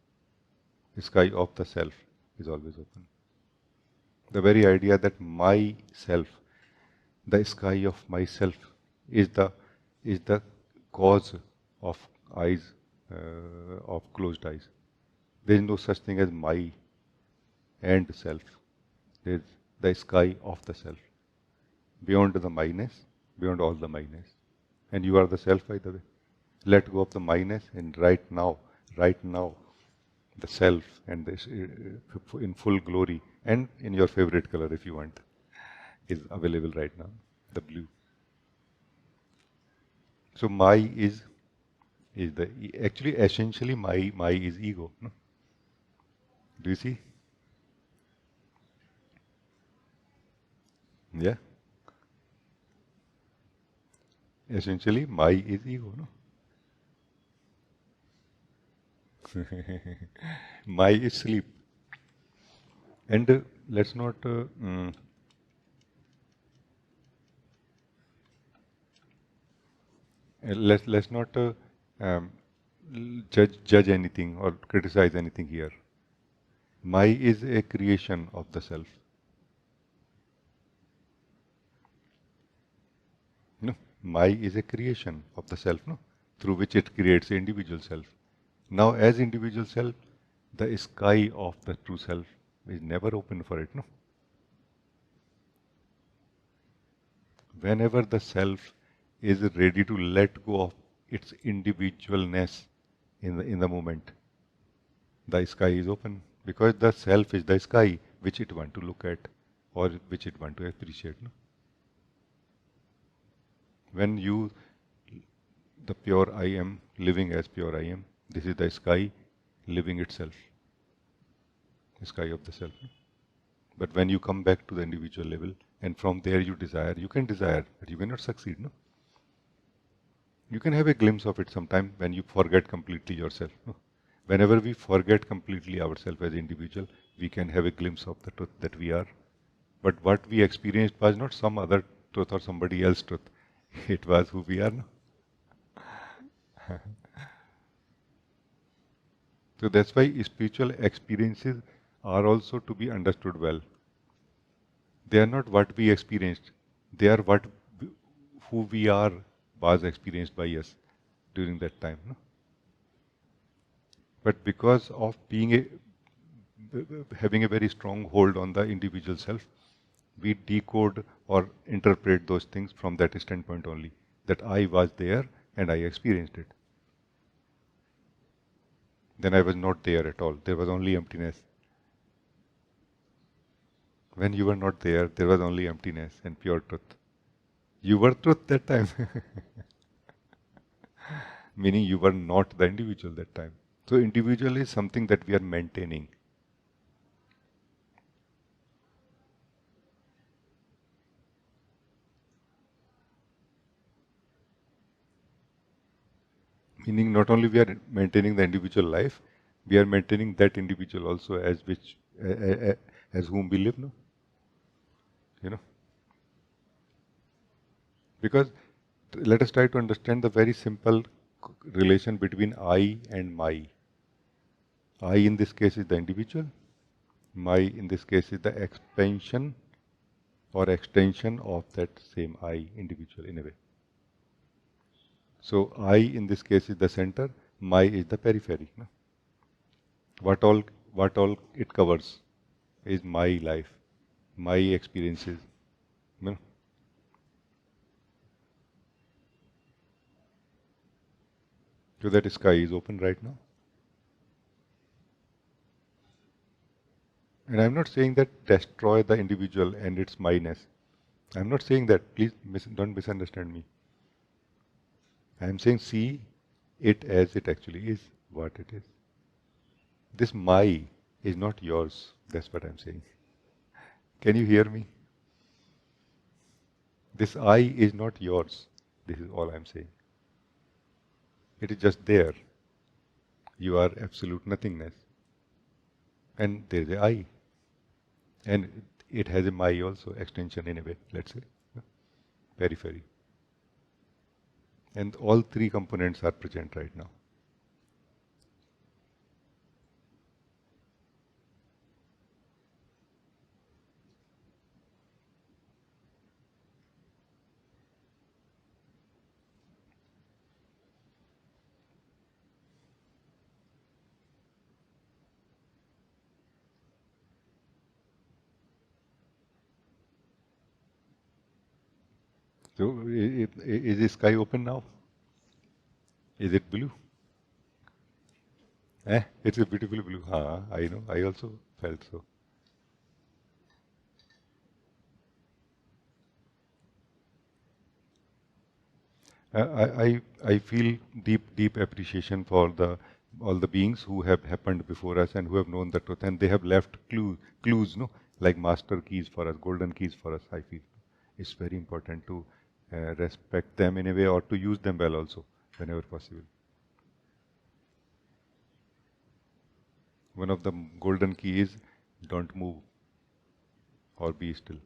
Sky of the self is always open. The very idea that my self, the sky of myself, is the cause of eyes, of closed eyes. There is no such thing as my and self. There is the sky of the self. Beyond the myness, beyond all the myness. And you are the self, by the way. Let go of the myness, and right now, the self and this in full glory and in your favorite color, if you want, is available right now, the blue. So my is the actually essentially my is ego. No? Do you see? Yeah. Essentially, my is ego. No. My is sleep. And let's not let's not um, judge anything or criticize anything here. My is a creation of the self. No, my is a creation of the self, no, through which it creates the individual self. Now, as individual self, the sky of the true self is never open for it, no. Whenever the self is ready to let go of its individualness in the moment, the sky is open because the self is the sky which it want to look at or which it want to appreciate. No? When you, the pure I am, living as pure I am, this is the sky living itself, the sky of the self. No? But when you come back to the individual level and from there you desire, you can desire, but you cannot succeed. No? You can have a glimpse of it sometime when you forget completely yourself. No? Whenever we forget completely ourselves as individual, we can have a glimpse of the truth that we are. But what we experienced was not some other truth or somebody else's truth. It was who we are. No? So that's why spiritual experiences are also to be understood well. They are not what we experienced. They are who we are was experienced by us during that time. No? But because of having a very strong hold on the individual self, we decode or interpret those things from that standpoint only, that I was there and I experienced it. Then I was not there at all. There was only emptiness. When you were not there, there was only emptiness and pure truth. You were truth that time. Meaning you were not the individual that time. So individual is something that we are maintaining. Meaning not only we are maintaining the individual life, we are maintaining that individual also as whom we live, no? You know? Because let us try to understand the very simple relation between I and my. I in this case is the individual. My in this case is the expansion or extension of that same I individual in a way. So I in this case is the center, my is the periphery. No? What all it covers is my life, my experiences. You know? So that sky is open right now. And I'm not saying that destroy the individual and its myness. I'm not saying that. Please don't misunderstand me. I'm saying see it as it actually is, what it is. This my is not yours. That's what I'm saying. Can you hear me? This I is not yours. This is all I'm saying. It is just there. You are absolute nothingness. And there is a I. And it has a my also, extension in a way, let's say. Periphery. And all three components are present right now. So, is the sky open now? Is it blue? It's a beautiful blue. I know. I also felt so. I feel deep appreciation for all the beings who have happened before us and who have known the truth, and they have left clues, no, like master keys for us, golden keys for us. I feel it's very important to respect them in a way, or to use them well also, whenever possible. One of the golden keys is don't move or be still.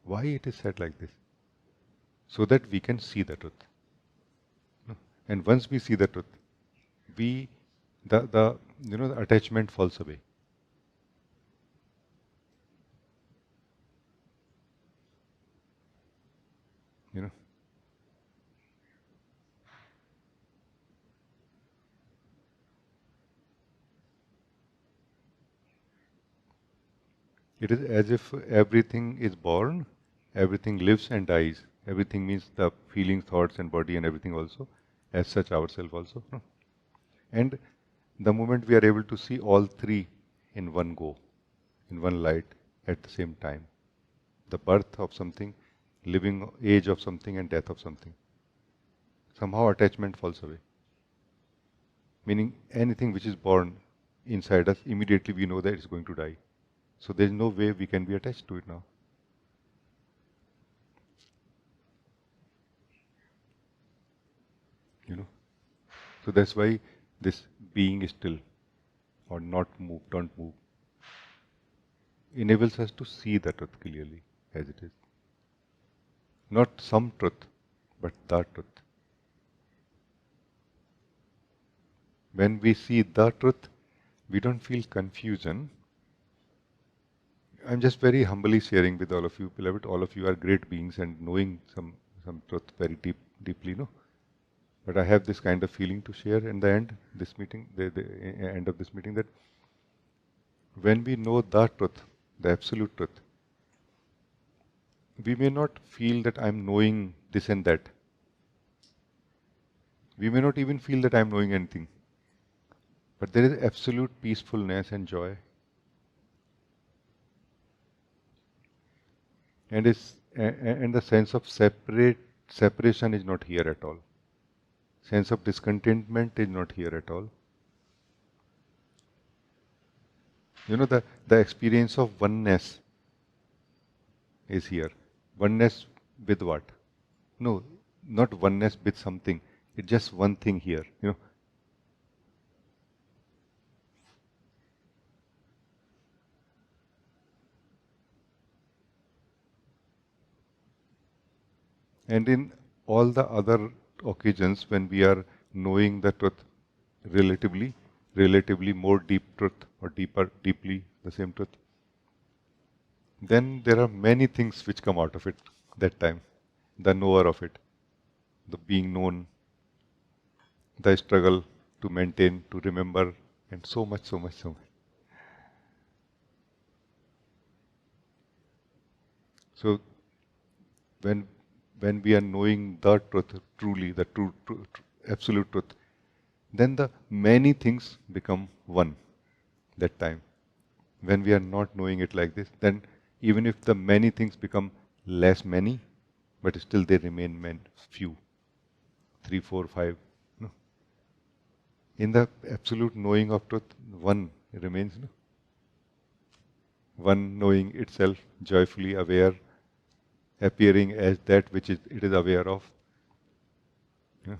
Why it is said like this? So that we can see the truth. No? And once we see the truth, we the the attachment falls away. You know. It is as if everything is born, everything lives and dies. Everything means the feelings, thoughts, and body, and everything also, as such ourselves also. No? And the moment we are able to see all three in one go, in one light, at the same time, the birth of something, living age of something, and death of something, somehow attachment falls away. Meaning anything which is born inside us, immediately we know that it's going to die. So there is no way we can be attached to it now. You know. So that's why this being still or not move, don't move, enables us to see the truth clearly as it is. Not some truth, but the truth. When we see the truth, we don't feel confusion. I'm just very humbly sharing with all of you, beloved. All of you are great beings and knowing some truth very deeply, no? But I have this kind of feeling to share in the end, this meeting, the end of this meeting, that when we know the truth, the absolute truth, we may not feel that I'm knowing this and that. We may not even feel that I'm knowing anything. But there is absolute peacefulness and joy. And the sense of separation is not here at all. Sense of discontentment is not here at all. You know, the experience of oneness is here. Oneness with what? No, not oneness with something. It's just one thing here, you know. And in all the other occasions when we are knowing the truth relatively more deep truth or deeply the same truth, then there are many things which come out of it that time. The knower of it, the being known, the struggle to maintain, to remember, and so much. So when we are knowing the truth, truly the true, absolute truth, then the many things become one. That time, when we are not knowing it like this, then even if the many things become less many, but still they remain few, 3, 4, 5. No? In the absolute knowing of truth, one remains. No? One knowing itself, joyfully aware, appearing as that which it is aware of. Yeah.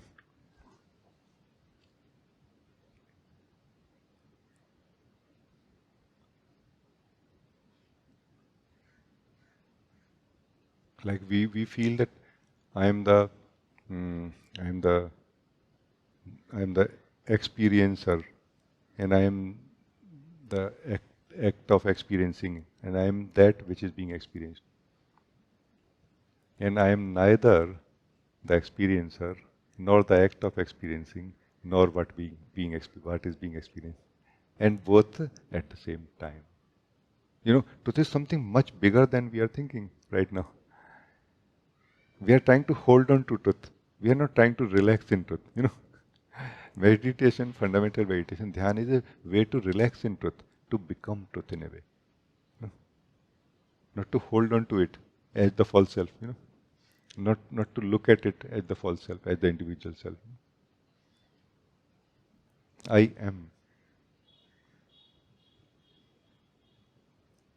Like we feel that I am the mm, I am the I am the experiencer, and I am the act of experiencing, and I am that which is being experienced. And I am neither the experiencer, nor the act of experiencing, nor what is being experienced, and both at the same time. Truth is something much bigger than we are thinking right now. We are trying to hold on to truth. We are not trying to relax in truth. Meditation, fundamental meditation, dhyan is a way to relax in truth, to become truth in a way. Not to hold on to it as the false self. Not to look at it as the false self, as the individual self. I am.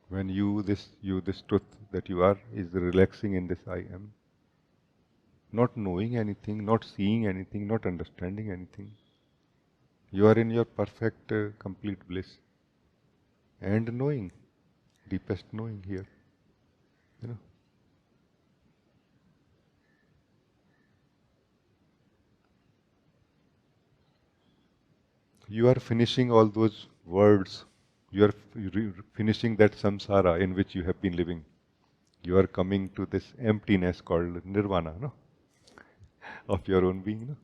When this truth that you are is relaxing in this I am, not knowing anything, not seeing anything, not understanding anything. You are in your perfect, complete bliss. And knowing, deepest knowing here. You are finishing all those words. You are finishing that samsara in which you have been living. You are coming to this emptiness called nirvana, no? Of your own being, no?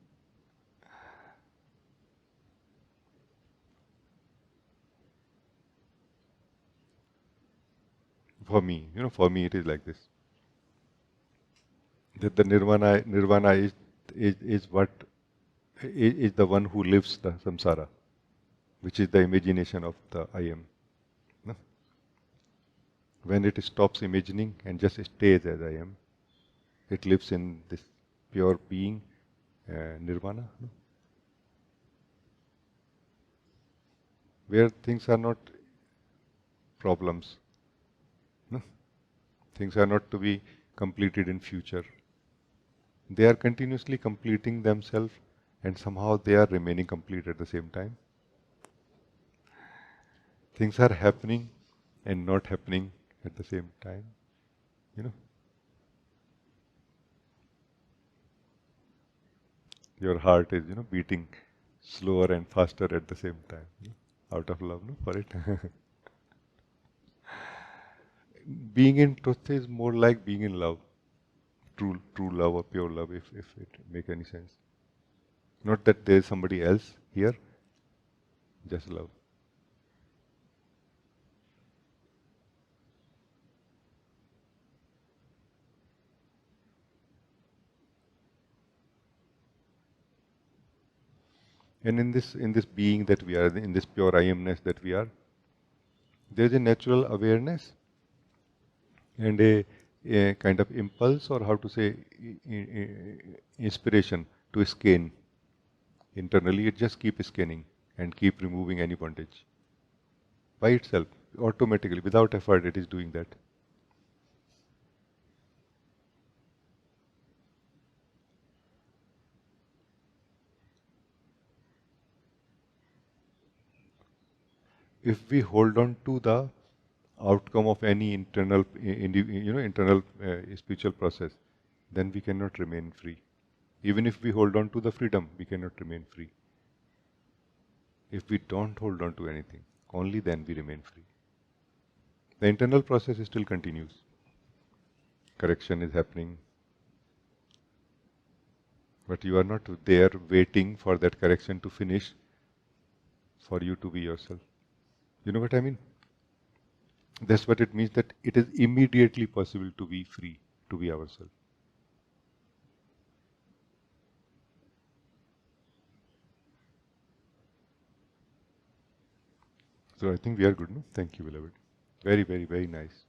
For me it is like this. That the nirvana is what is the one who lives the samsara, which is the imagination of the I am. No? When it stops imagining and just stays as I am, it lives in this pure being, nirvana, no? Where things are not problems. No? Things are not to be completed in future. They are continuously completing themselves, and somehow they are remaining complete at the same time. Things are happening and not happening at the same time. Your heart is, beating slower and faster at the same time. Out of love, no, for it. Being in truth is more like being in love. True love or pure love, if it make any sense. Not that there is somebody else here, just love. And in this being that we are, in this pure I am-ness that we are, there is a natural awareness and a kind of impulse, or how to say, inspiration to scan internally. It just keeps scanning and keep removing any bondage by itself, automatically, without effort. It is doing that. If we hold on to the outcome of any internal, spiritual process, then we cannot remain free. Even if we hold on to the freedom, we cannot remain free. If we don't hold on to anything, only then we remain free. The internal process still continues. Correction is happening. But you are not there waiting for that correction to finish for you to be yourself. You know what I mean? That's what it means, that it is immediately possible to be free, to be ourselves. So I think we are good, no? Thank you, beloved. Very, very, very nice.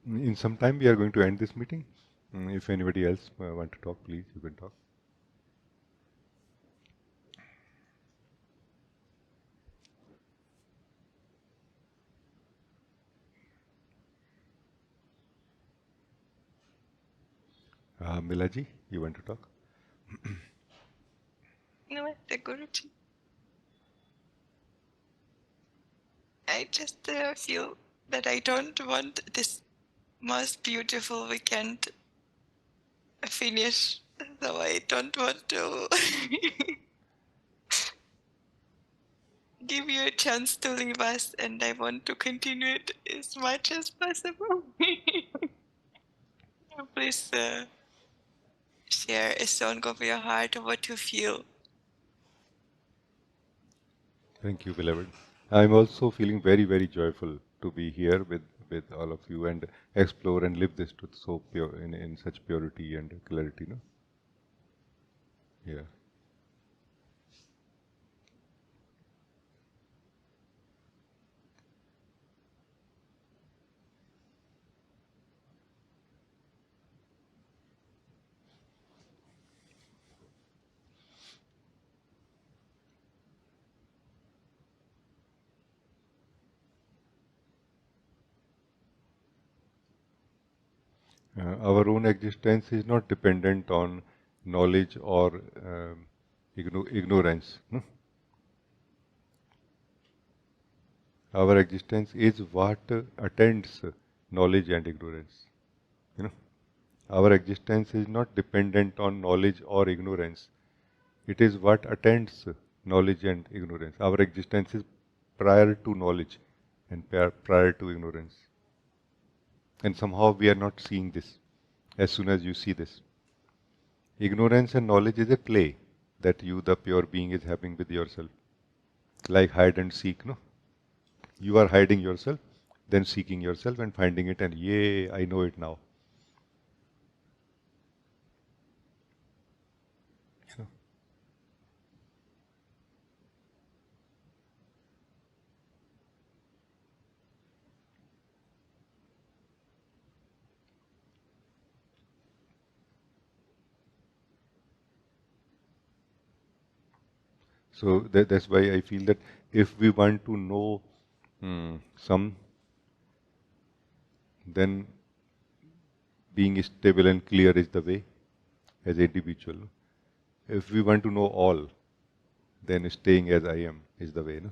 In some time we are going to end this meeting. If anybody else want to talk, please, you can talk. Milaji, you want to talk? Namaste, Guruji. I just feel that I don't want this most beautiful weekend finish, so I don't want to give you a chance to leave us, and I want to continue it as much as possible. Please share a song of your heart, what you feel. Thank you, beloved. I'm also feeling very, very joyful to be here with all of you and explore and live this truth so pure, in such purity and clarity, no? Yeah. Our own existence is not dependent on knowledge or ignorance. No? Our existence is what attends knowledge and ignorance. You know, our existence is not dependent on knowledge or ignorance. It is what attends knowledge and ignorance. Our existence is prior to knowledge and prior to ignorance. And somehow we are not seeing this as soon as you see this. Ignorance and knowledge is a play that you, the pure being, is having with yourself. Like hide and seek, no? You are hiding yourself, then seeking yourself and finding it, and yay, I know it now. You know? So that's why I feel that if we want to know some, then being stable and clear is the way as individual. If we want to know all, then staying as I am is the way. No?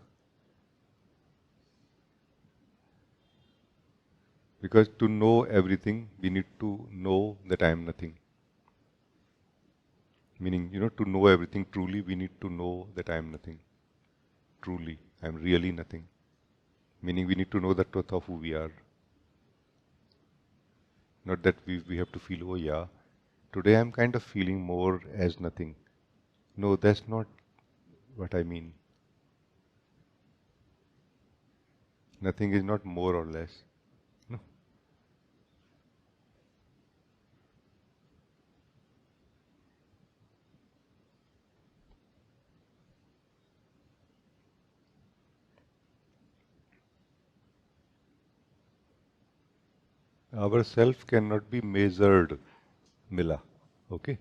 Because to know everything, we need to know that I am nothing. Meaning, to know everything truly, we need to know that I am nothing. Truly, I am really nothing. Meaning, we need to know the truth of who we are. Not that we have to feel, oh yeah, today I'm kind of feeling more as nothing. No, that's not what I mean. Nothing is not more or less. No. Our self cannot be measured, Mila. Okay?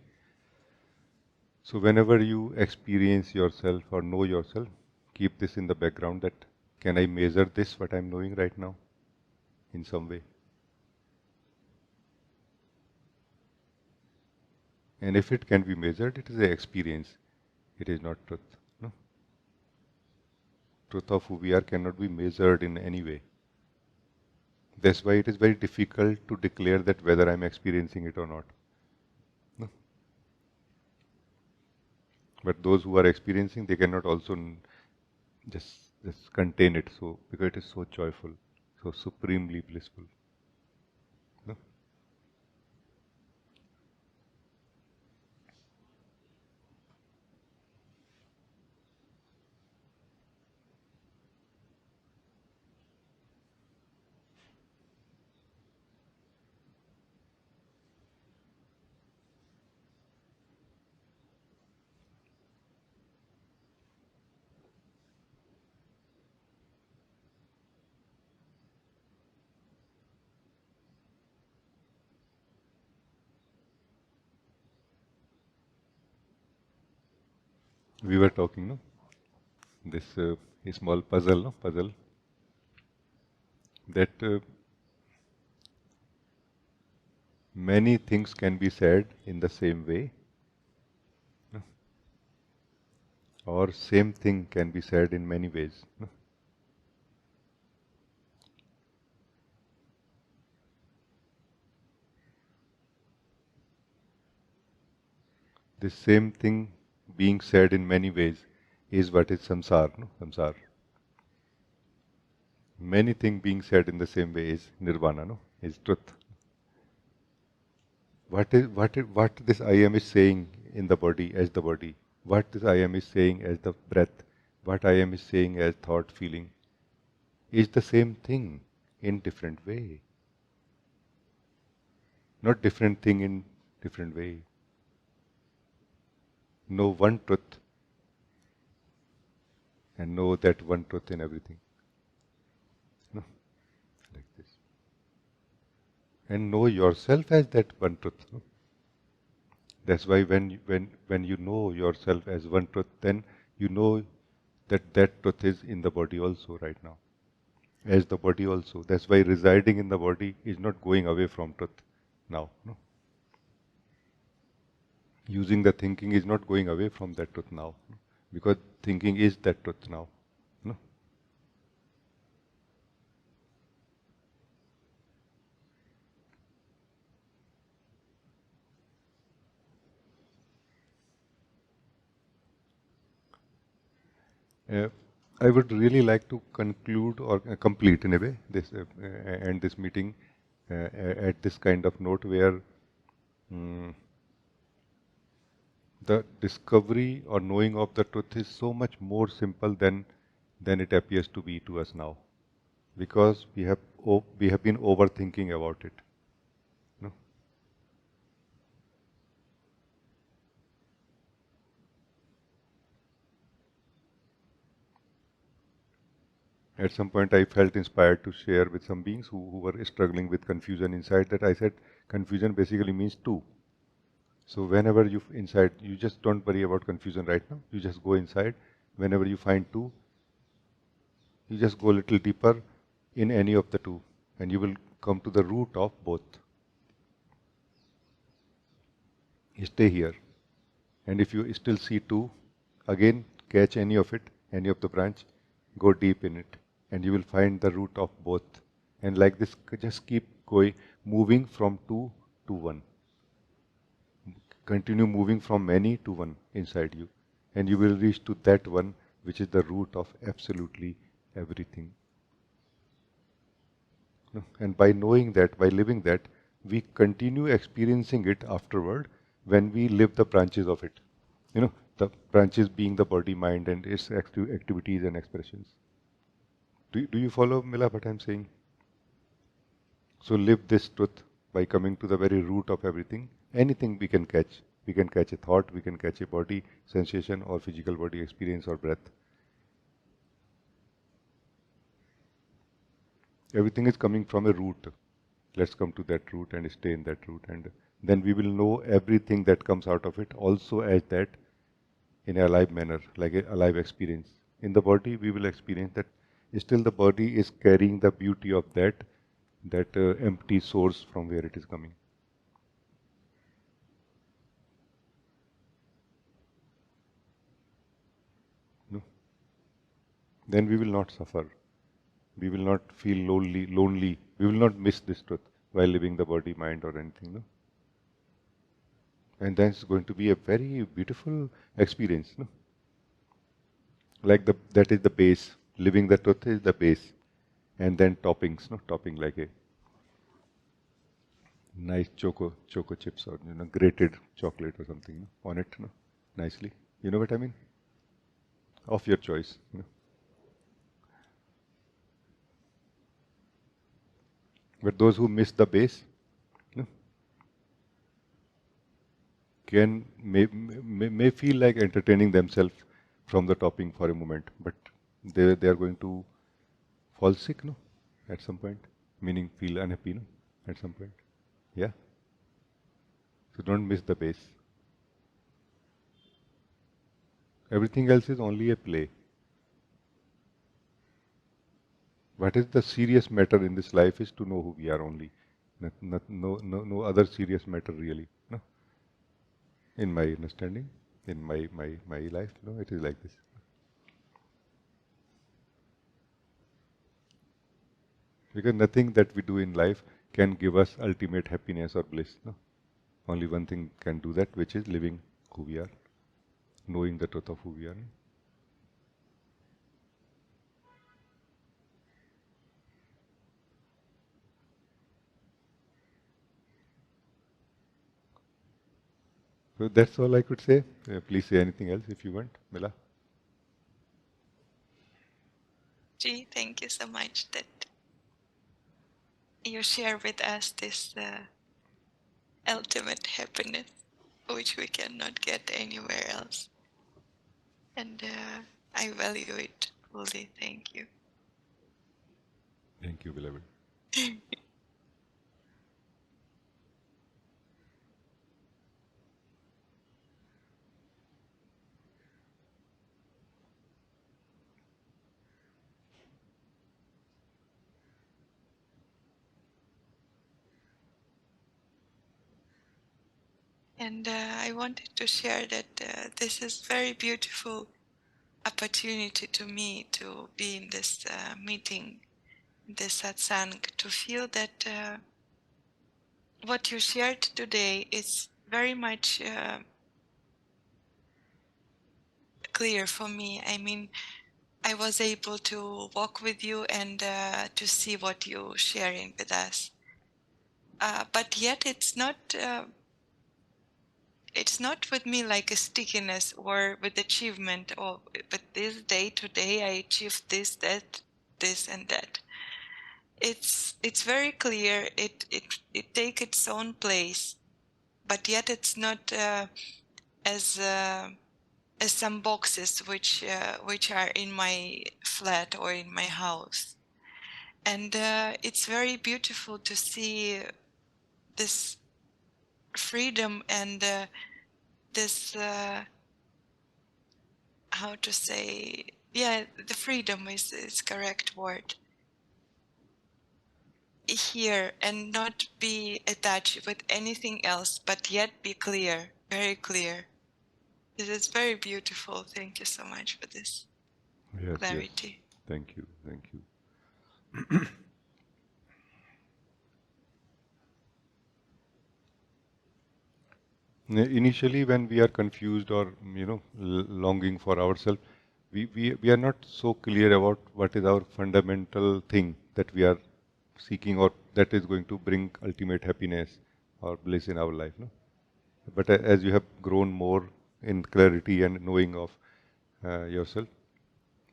So whenever you experience yourself or know yourself, keep this in the background that, can I measure this, what I'm knowing right now, in some way? And if it can be measured, it is an experience. It is not truth. No? Truth of who we are cannot be measured in any way. That's why it is very difficult to declare that whether I'm experiencing it or not. No? But those who are experiencing, they cannot also just contain it, so because it is so joyful, so supremely blissful. No? We were talking, no? This small puzzle, no? Puzzle that many things can be said in the same way, no? Or same thing can be said in many ways, no? This same thing being said in many ways is what is samsara, no? Samsara. Many things being said in the same way is nirvana, no? Is truth. What this I am is saying in the body as the body, what this I am is saying as the breath, what I am is saying as thought, feeling, is the same thing in different way. Not different thing in different way. Know one truth and know that one truth in everything. No? Like this. And know yourself as that one truth. No? That's why when you know yourself as one truth, then you know that that truth is in the body also right now. As the body also. That's why residing in the body is not going away from truth now. No? Using the thinking is not going away from that truth now. No? Because thinking is that truth now. No? I would really like to conclude or complete in a way this end this meeting at this kind of note where the discovery or knowing of the truth is so much more simple than it appears to be to us now, because we have been overthinking about it. No? At some point, I felt inspired to share with some beings who were struggling with confusion inside that I said confusion basically means two. So whenever you inside, you just don't worry about confusion right now. You just go inside. Whenever you find two, you just go a little deeper in any of the two, and you will come to the root of both. You stay here. And if you still see two, again catch any of it, any of the branch, go deep in it, and you will find the root of both. And like this, just keep going, moving from two to one. Continue moving from many to one inside you, and you will reach to that one which is the root of absolutely everything. And by knowing that, by living that, we continue experiencing it afterward when we live the branches of it. The branches being the body, mind, and its activities and expressions. Do you follow, Mila, what I'm saying? So live this truth by coming to the very root of everything. Anything we can catch. We can catch a thought, we can catch a body sensation or physical body experience or breath. Everything is coming from a root. Let's come to that root and stay in that root, and then we will know everything that comes out of it also as that in a alive manner, like a alive experience. In the body, we will experience that still the body is carrying the beauty of that empty source from where it is coming. No? Then we will not suffer. We will not feel lonely. We will not miss this truth while living the body, mind, or anything. No? And that's going to be a very beautiful experience. No? Like that is the base. Living the truth is the base. And then toppings, no? Topping like a nice choco chips or grated chocolate or something, no? On it, no? Nicely. You know what I mean? Of your choice. No? But those who miss the base, no? May feel like entertaining themselves from the topping for a moment, but they are going to fall sick, no? At some point, meaning feel unhappy, no? At some point, yeah. So don't miss the base. Everything else is only a play. What is the serious matter in this life is to know who we are only. No other serious matter really. No, in my understanding, in my life, no, it is like this. Because nothing that we do in life can give us ultimate happiness or bliss. No, only one thing can do that, which is living who we are, knowing the truth of who we are. So that's all I could say. Please say anything else if you want, Mila. Gee, thank you so much that you share with us this ultimate happiness, which we cannot get anywhere else. And I value it fully. Thank you. Thank you, beloved. And I wanted to share that this is very beautiful opportunity to me to be in this meeting, this satsang, to feel that what you shared today is very much clear for me. I mean, I was able to walk with you and to see what you're sharing with us. But yet it's not with me like a stickiness or with achievement, or but this day today I achieved this, that, this and that. It's very clear. It take its own place, but yet it's not as some boxes which are in my flat or in my house. And it's very beautiful to see this freedom and this how to say, yeah, the freedom is correct word here, and not be attached with anything else, but yet be clear, very clear. This is very beautiful. Thank you so much for this Yes, yes. clarity. Thank you, thank you. Initially, when we are confused or longing for ourselves, we are not so clear about what is our fundamental thing that we are seeking or that is going to bring ultimate happiness or bliss in our life. No? But as you have grown more in clarity and knowing of yourself,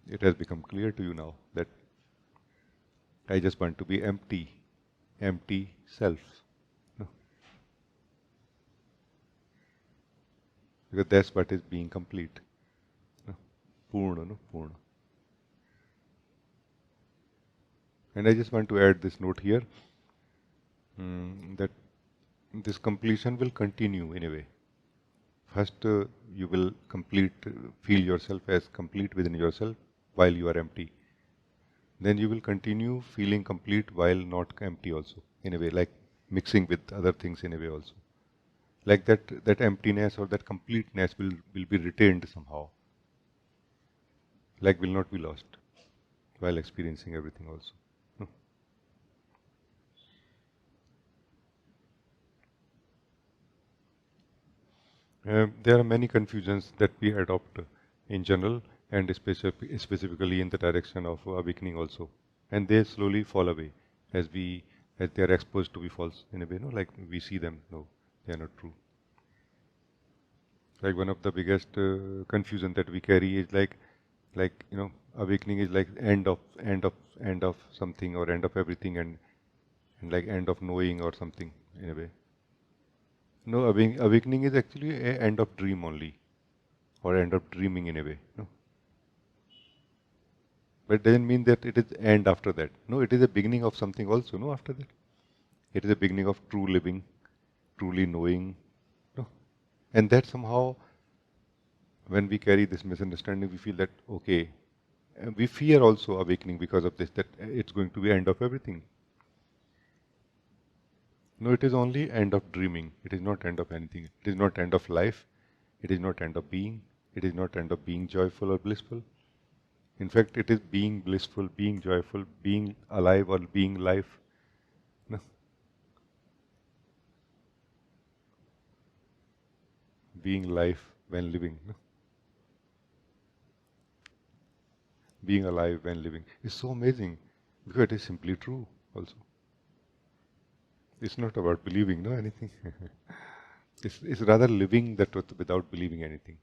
it has become clear to you now that I just want to be empty, empty self. No? Because that's what is being complete. No? Purna, no? Purna. And I just want to add this note here that this completion will continue in a way. First, you will feel yourself as complete within yourself while you are empty. Then you will continue feeling complete while not empty also, in a way, like mixing with other things in a way also. Like that emptiness or that completeness will be retained somehow. Like will not be lost while experiencing everything also. There are many confusions that we adopt in general and specifically in the direction of awakening also, and they slowly fall away as they are exposed to be false in a way. No, like we see them. No, they are not true. Like one of the biggest confusion that we carry is like awakening is like end of something or end of everything and like end of knowing or something in a way. No, awakening is actually a end of dream only, or end of dreaming in a way. No, but it doesn't mean that it is end after that. No, it is a beginning of something also. No, after that, it is a beginning of true living, truly knowing. No, and that somehow, when we carry this misunderstanding, we feel that, okay, we fear also awakening because of this, that it's going to be end of everything. No, it is only end of dreaming. It is not end of anything. It is not end of life. It is not end of being. It is not end of being joyful or blissful. In fact, it is being blissful, being joyful, being alive or being life. No? Being life when living. No? Being alive when living is so amazing because it is simply true also. It's not about believing, no, anything. It's rather living the truth without believing anything.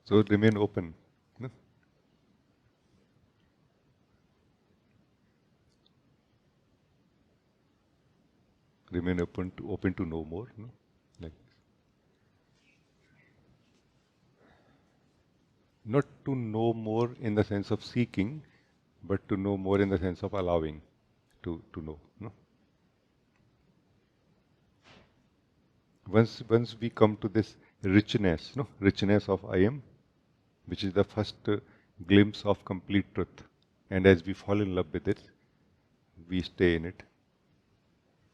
So remain open. No? Remain open to know more. No? Like not to know more in the sense of seeking, but to know more in the sense of allowing to know. No? Once we come to this richness, no, richness of I am, which is the first glimpse of complete truth, and as we fall in love with it, we stay in it.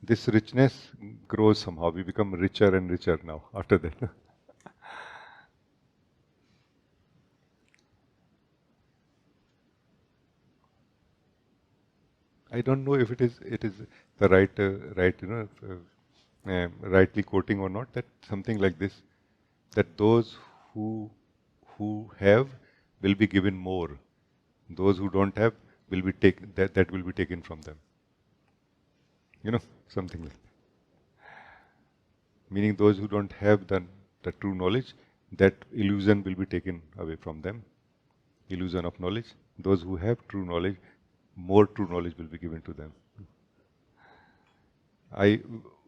This richness grows somehow. We become richer and richer now after that. I don't know if it is the rightly quoting or not. That something like this, that those who have will be given more. Those who don't have will be that will be taken from them. Something like that. Meaning those who don't have the true knowledge, that illusion will be taken away from them. Illusion of knowledge. Those who have true knowledge, more true knowledge will be given to them.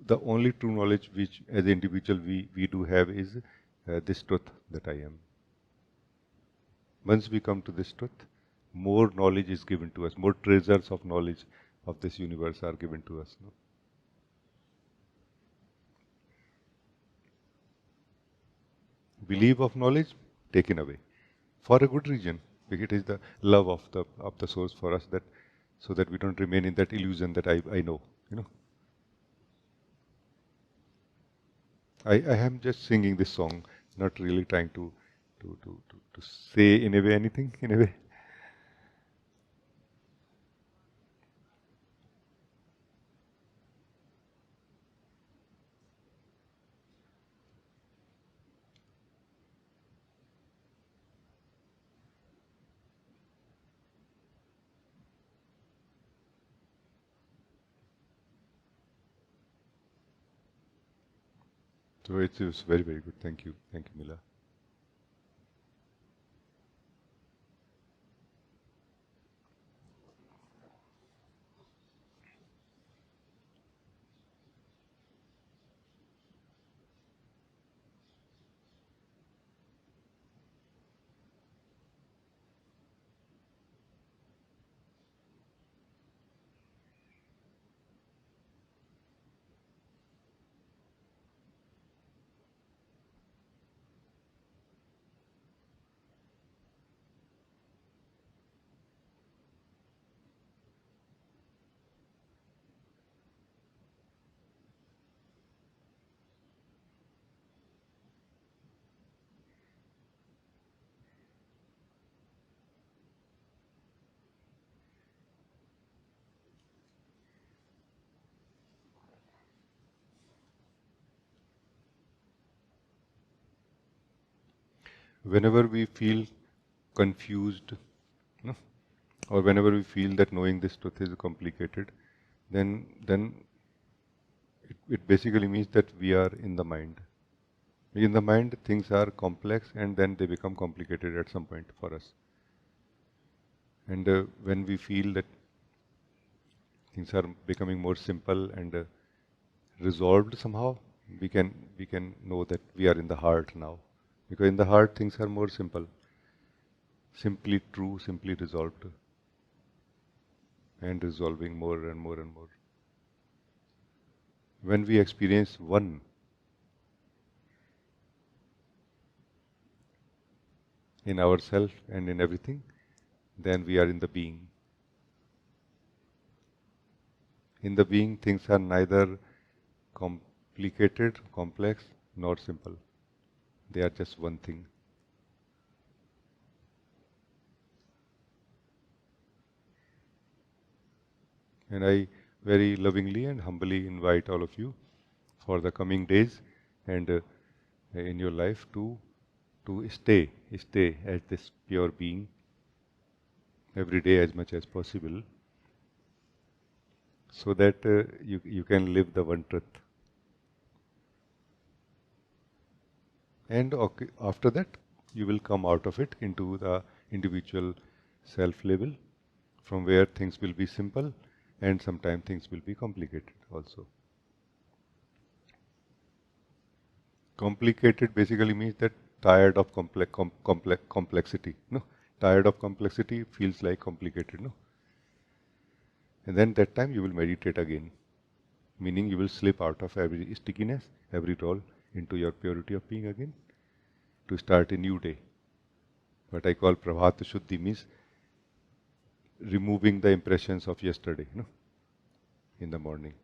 The only true knowledge which as an individual we do have is this truth that I am. Once we come to this truth, more knowledge is given to us, more treasures of knowledge of this universe are given to us. No? Belief of knowledge taken away for a good reason, because it is the love of the source for us, that so that we don't remain in that illusion that I know. I am just singing this song, not really trying to say in a way anything in a way. So it was very, very good. Thank you, Mila. Whenever we feel confused, no, or whenever we feel that knowing this truth is complicated, then it basically means that we are in the mind. In the mind, things are complex and then they become complicated at some point for us. And when we feel that things are becoming more simple and resolved somehow, we can know that we are in the heart now. Because in the heart, things are more simple. simply true, simply resolved, and resolving more and more and more. When we experience one, in ourselves and in everything, then we are in the being. In the being, things are neither complicated, complex, nor simple. They are just one thing. And I very lovingly and humbly invite all of you for the coming days and in your life to stay as this pure being every day as much as possible, so that you can live the one truth. And okay, after that, you will come out of it into the individual self level, from where things will be simple and sometimes things will be complicated also. Complicated basically means that tired of complexity. No, tired of complexity feels like complicated. No, and then that time you will meditate again, meaning you will slip out of every stickiness, every role, into your purity of being again, to start a new day. What I call Prabhat Shuddhi means removing the impressions of yesterday, no, in the morning.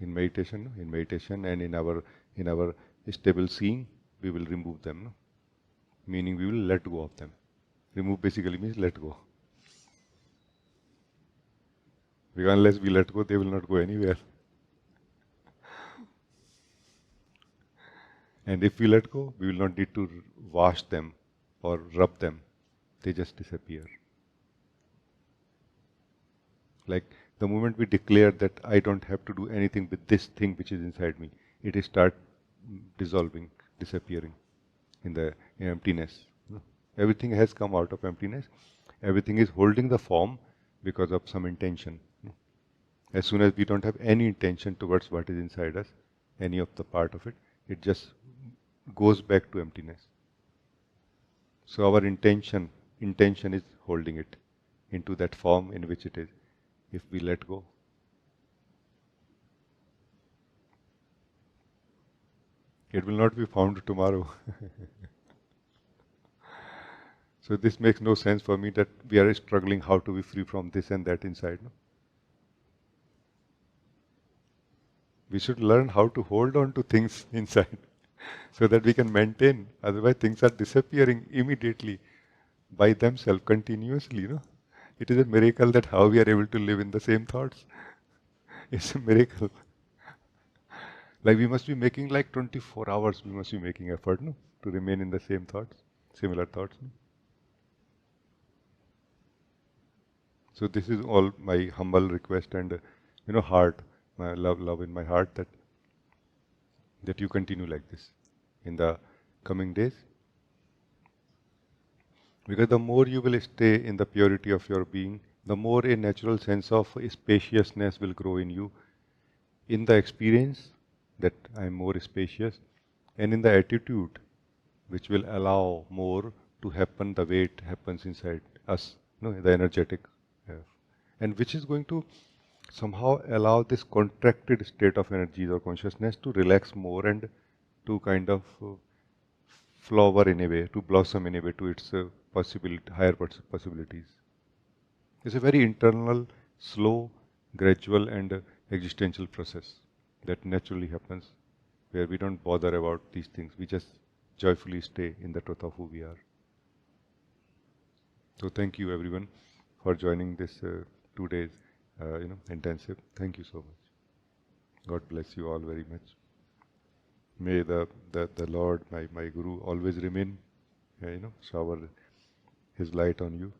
In meditation and in our stable seeing, we will remove them, no? Meaning we will let go of them. Remove basically means let go. Because unless we let go, they will not go anywhere. And if we let go, we will not need to wash them or rub them. They just disappear. Like the moment we declare that I don't have to do anything with this thing which is inside me, it is start dissolving, disappearing in the emptiness. Everything has come out of emptiness. Everything is holding the form because of some intention. As soon as we don't have any intention towards what is inside us, any of the part of it, it just goes back to emptiness. So our intention is holding it into that form in which it is. If we let go, it will not be found tomorrow. So this makes no sense for me that we are struggling how to be free from this and that inside. No? We should learn how to hold on to things inside so that we can maintain. Otherwise things are disappearing immediately by themselves continuously. No? It is a miracle that how we are able to live in the same thoughts. It's a miracle. Like we must be making like 24 hours, we must be making effort, no? To remain in the same thoughts, similar thoughts. No? So this is all my humble request and, heart, my love in my heart that you continue like this in the coming days. Because the more you will stay in the purity of your being, the more a natural sense of spaciousness will grow in you, in the experience that I am more spacious, and in the attitude which will allow more to happen the way it happens inside us, the energetic, and which is going to somehow allow this contracted state of energies or consciousness to relax more and to kind of flower in a way, to blossom in a way to its higher possibilities. It's a very internal, slow, gradual and existential process that naturally happens, where we don't bother about these things. We just joyfully stay in the truth of who we are. So thank you everyone for joining this 2 days, intensive. Thank you so much. God bless you all very much. May the Lord, my Guru, always remain, shower His light on you.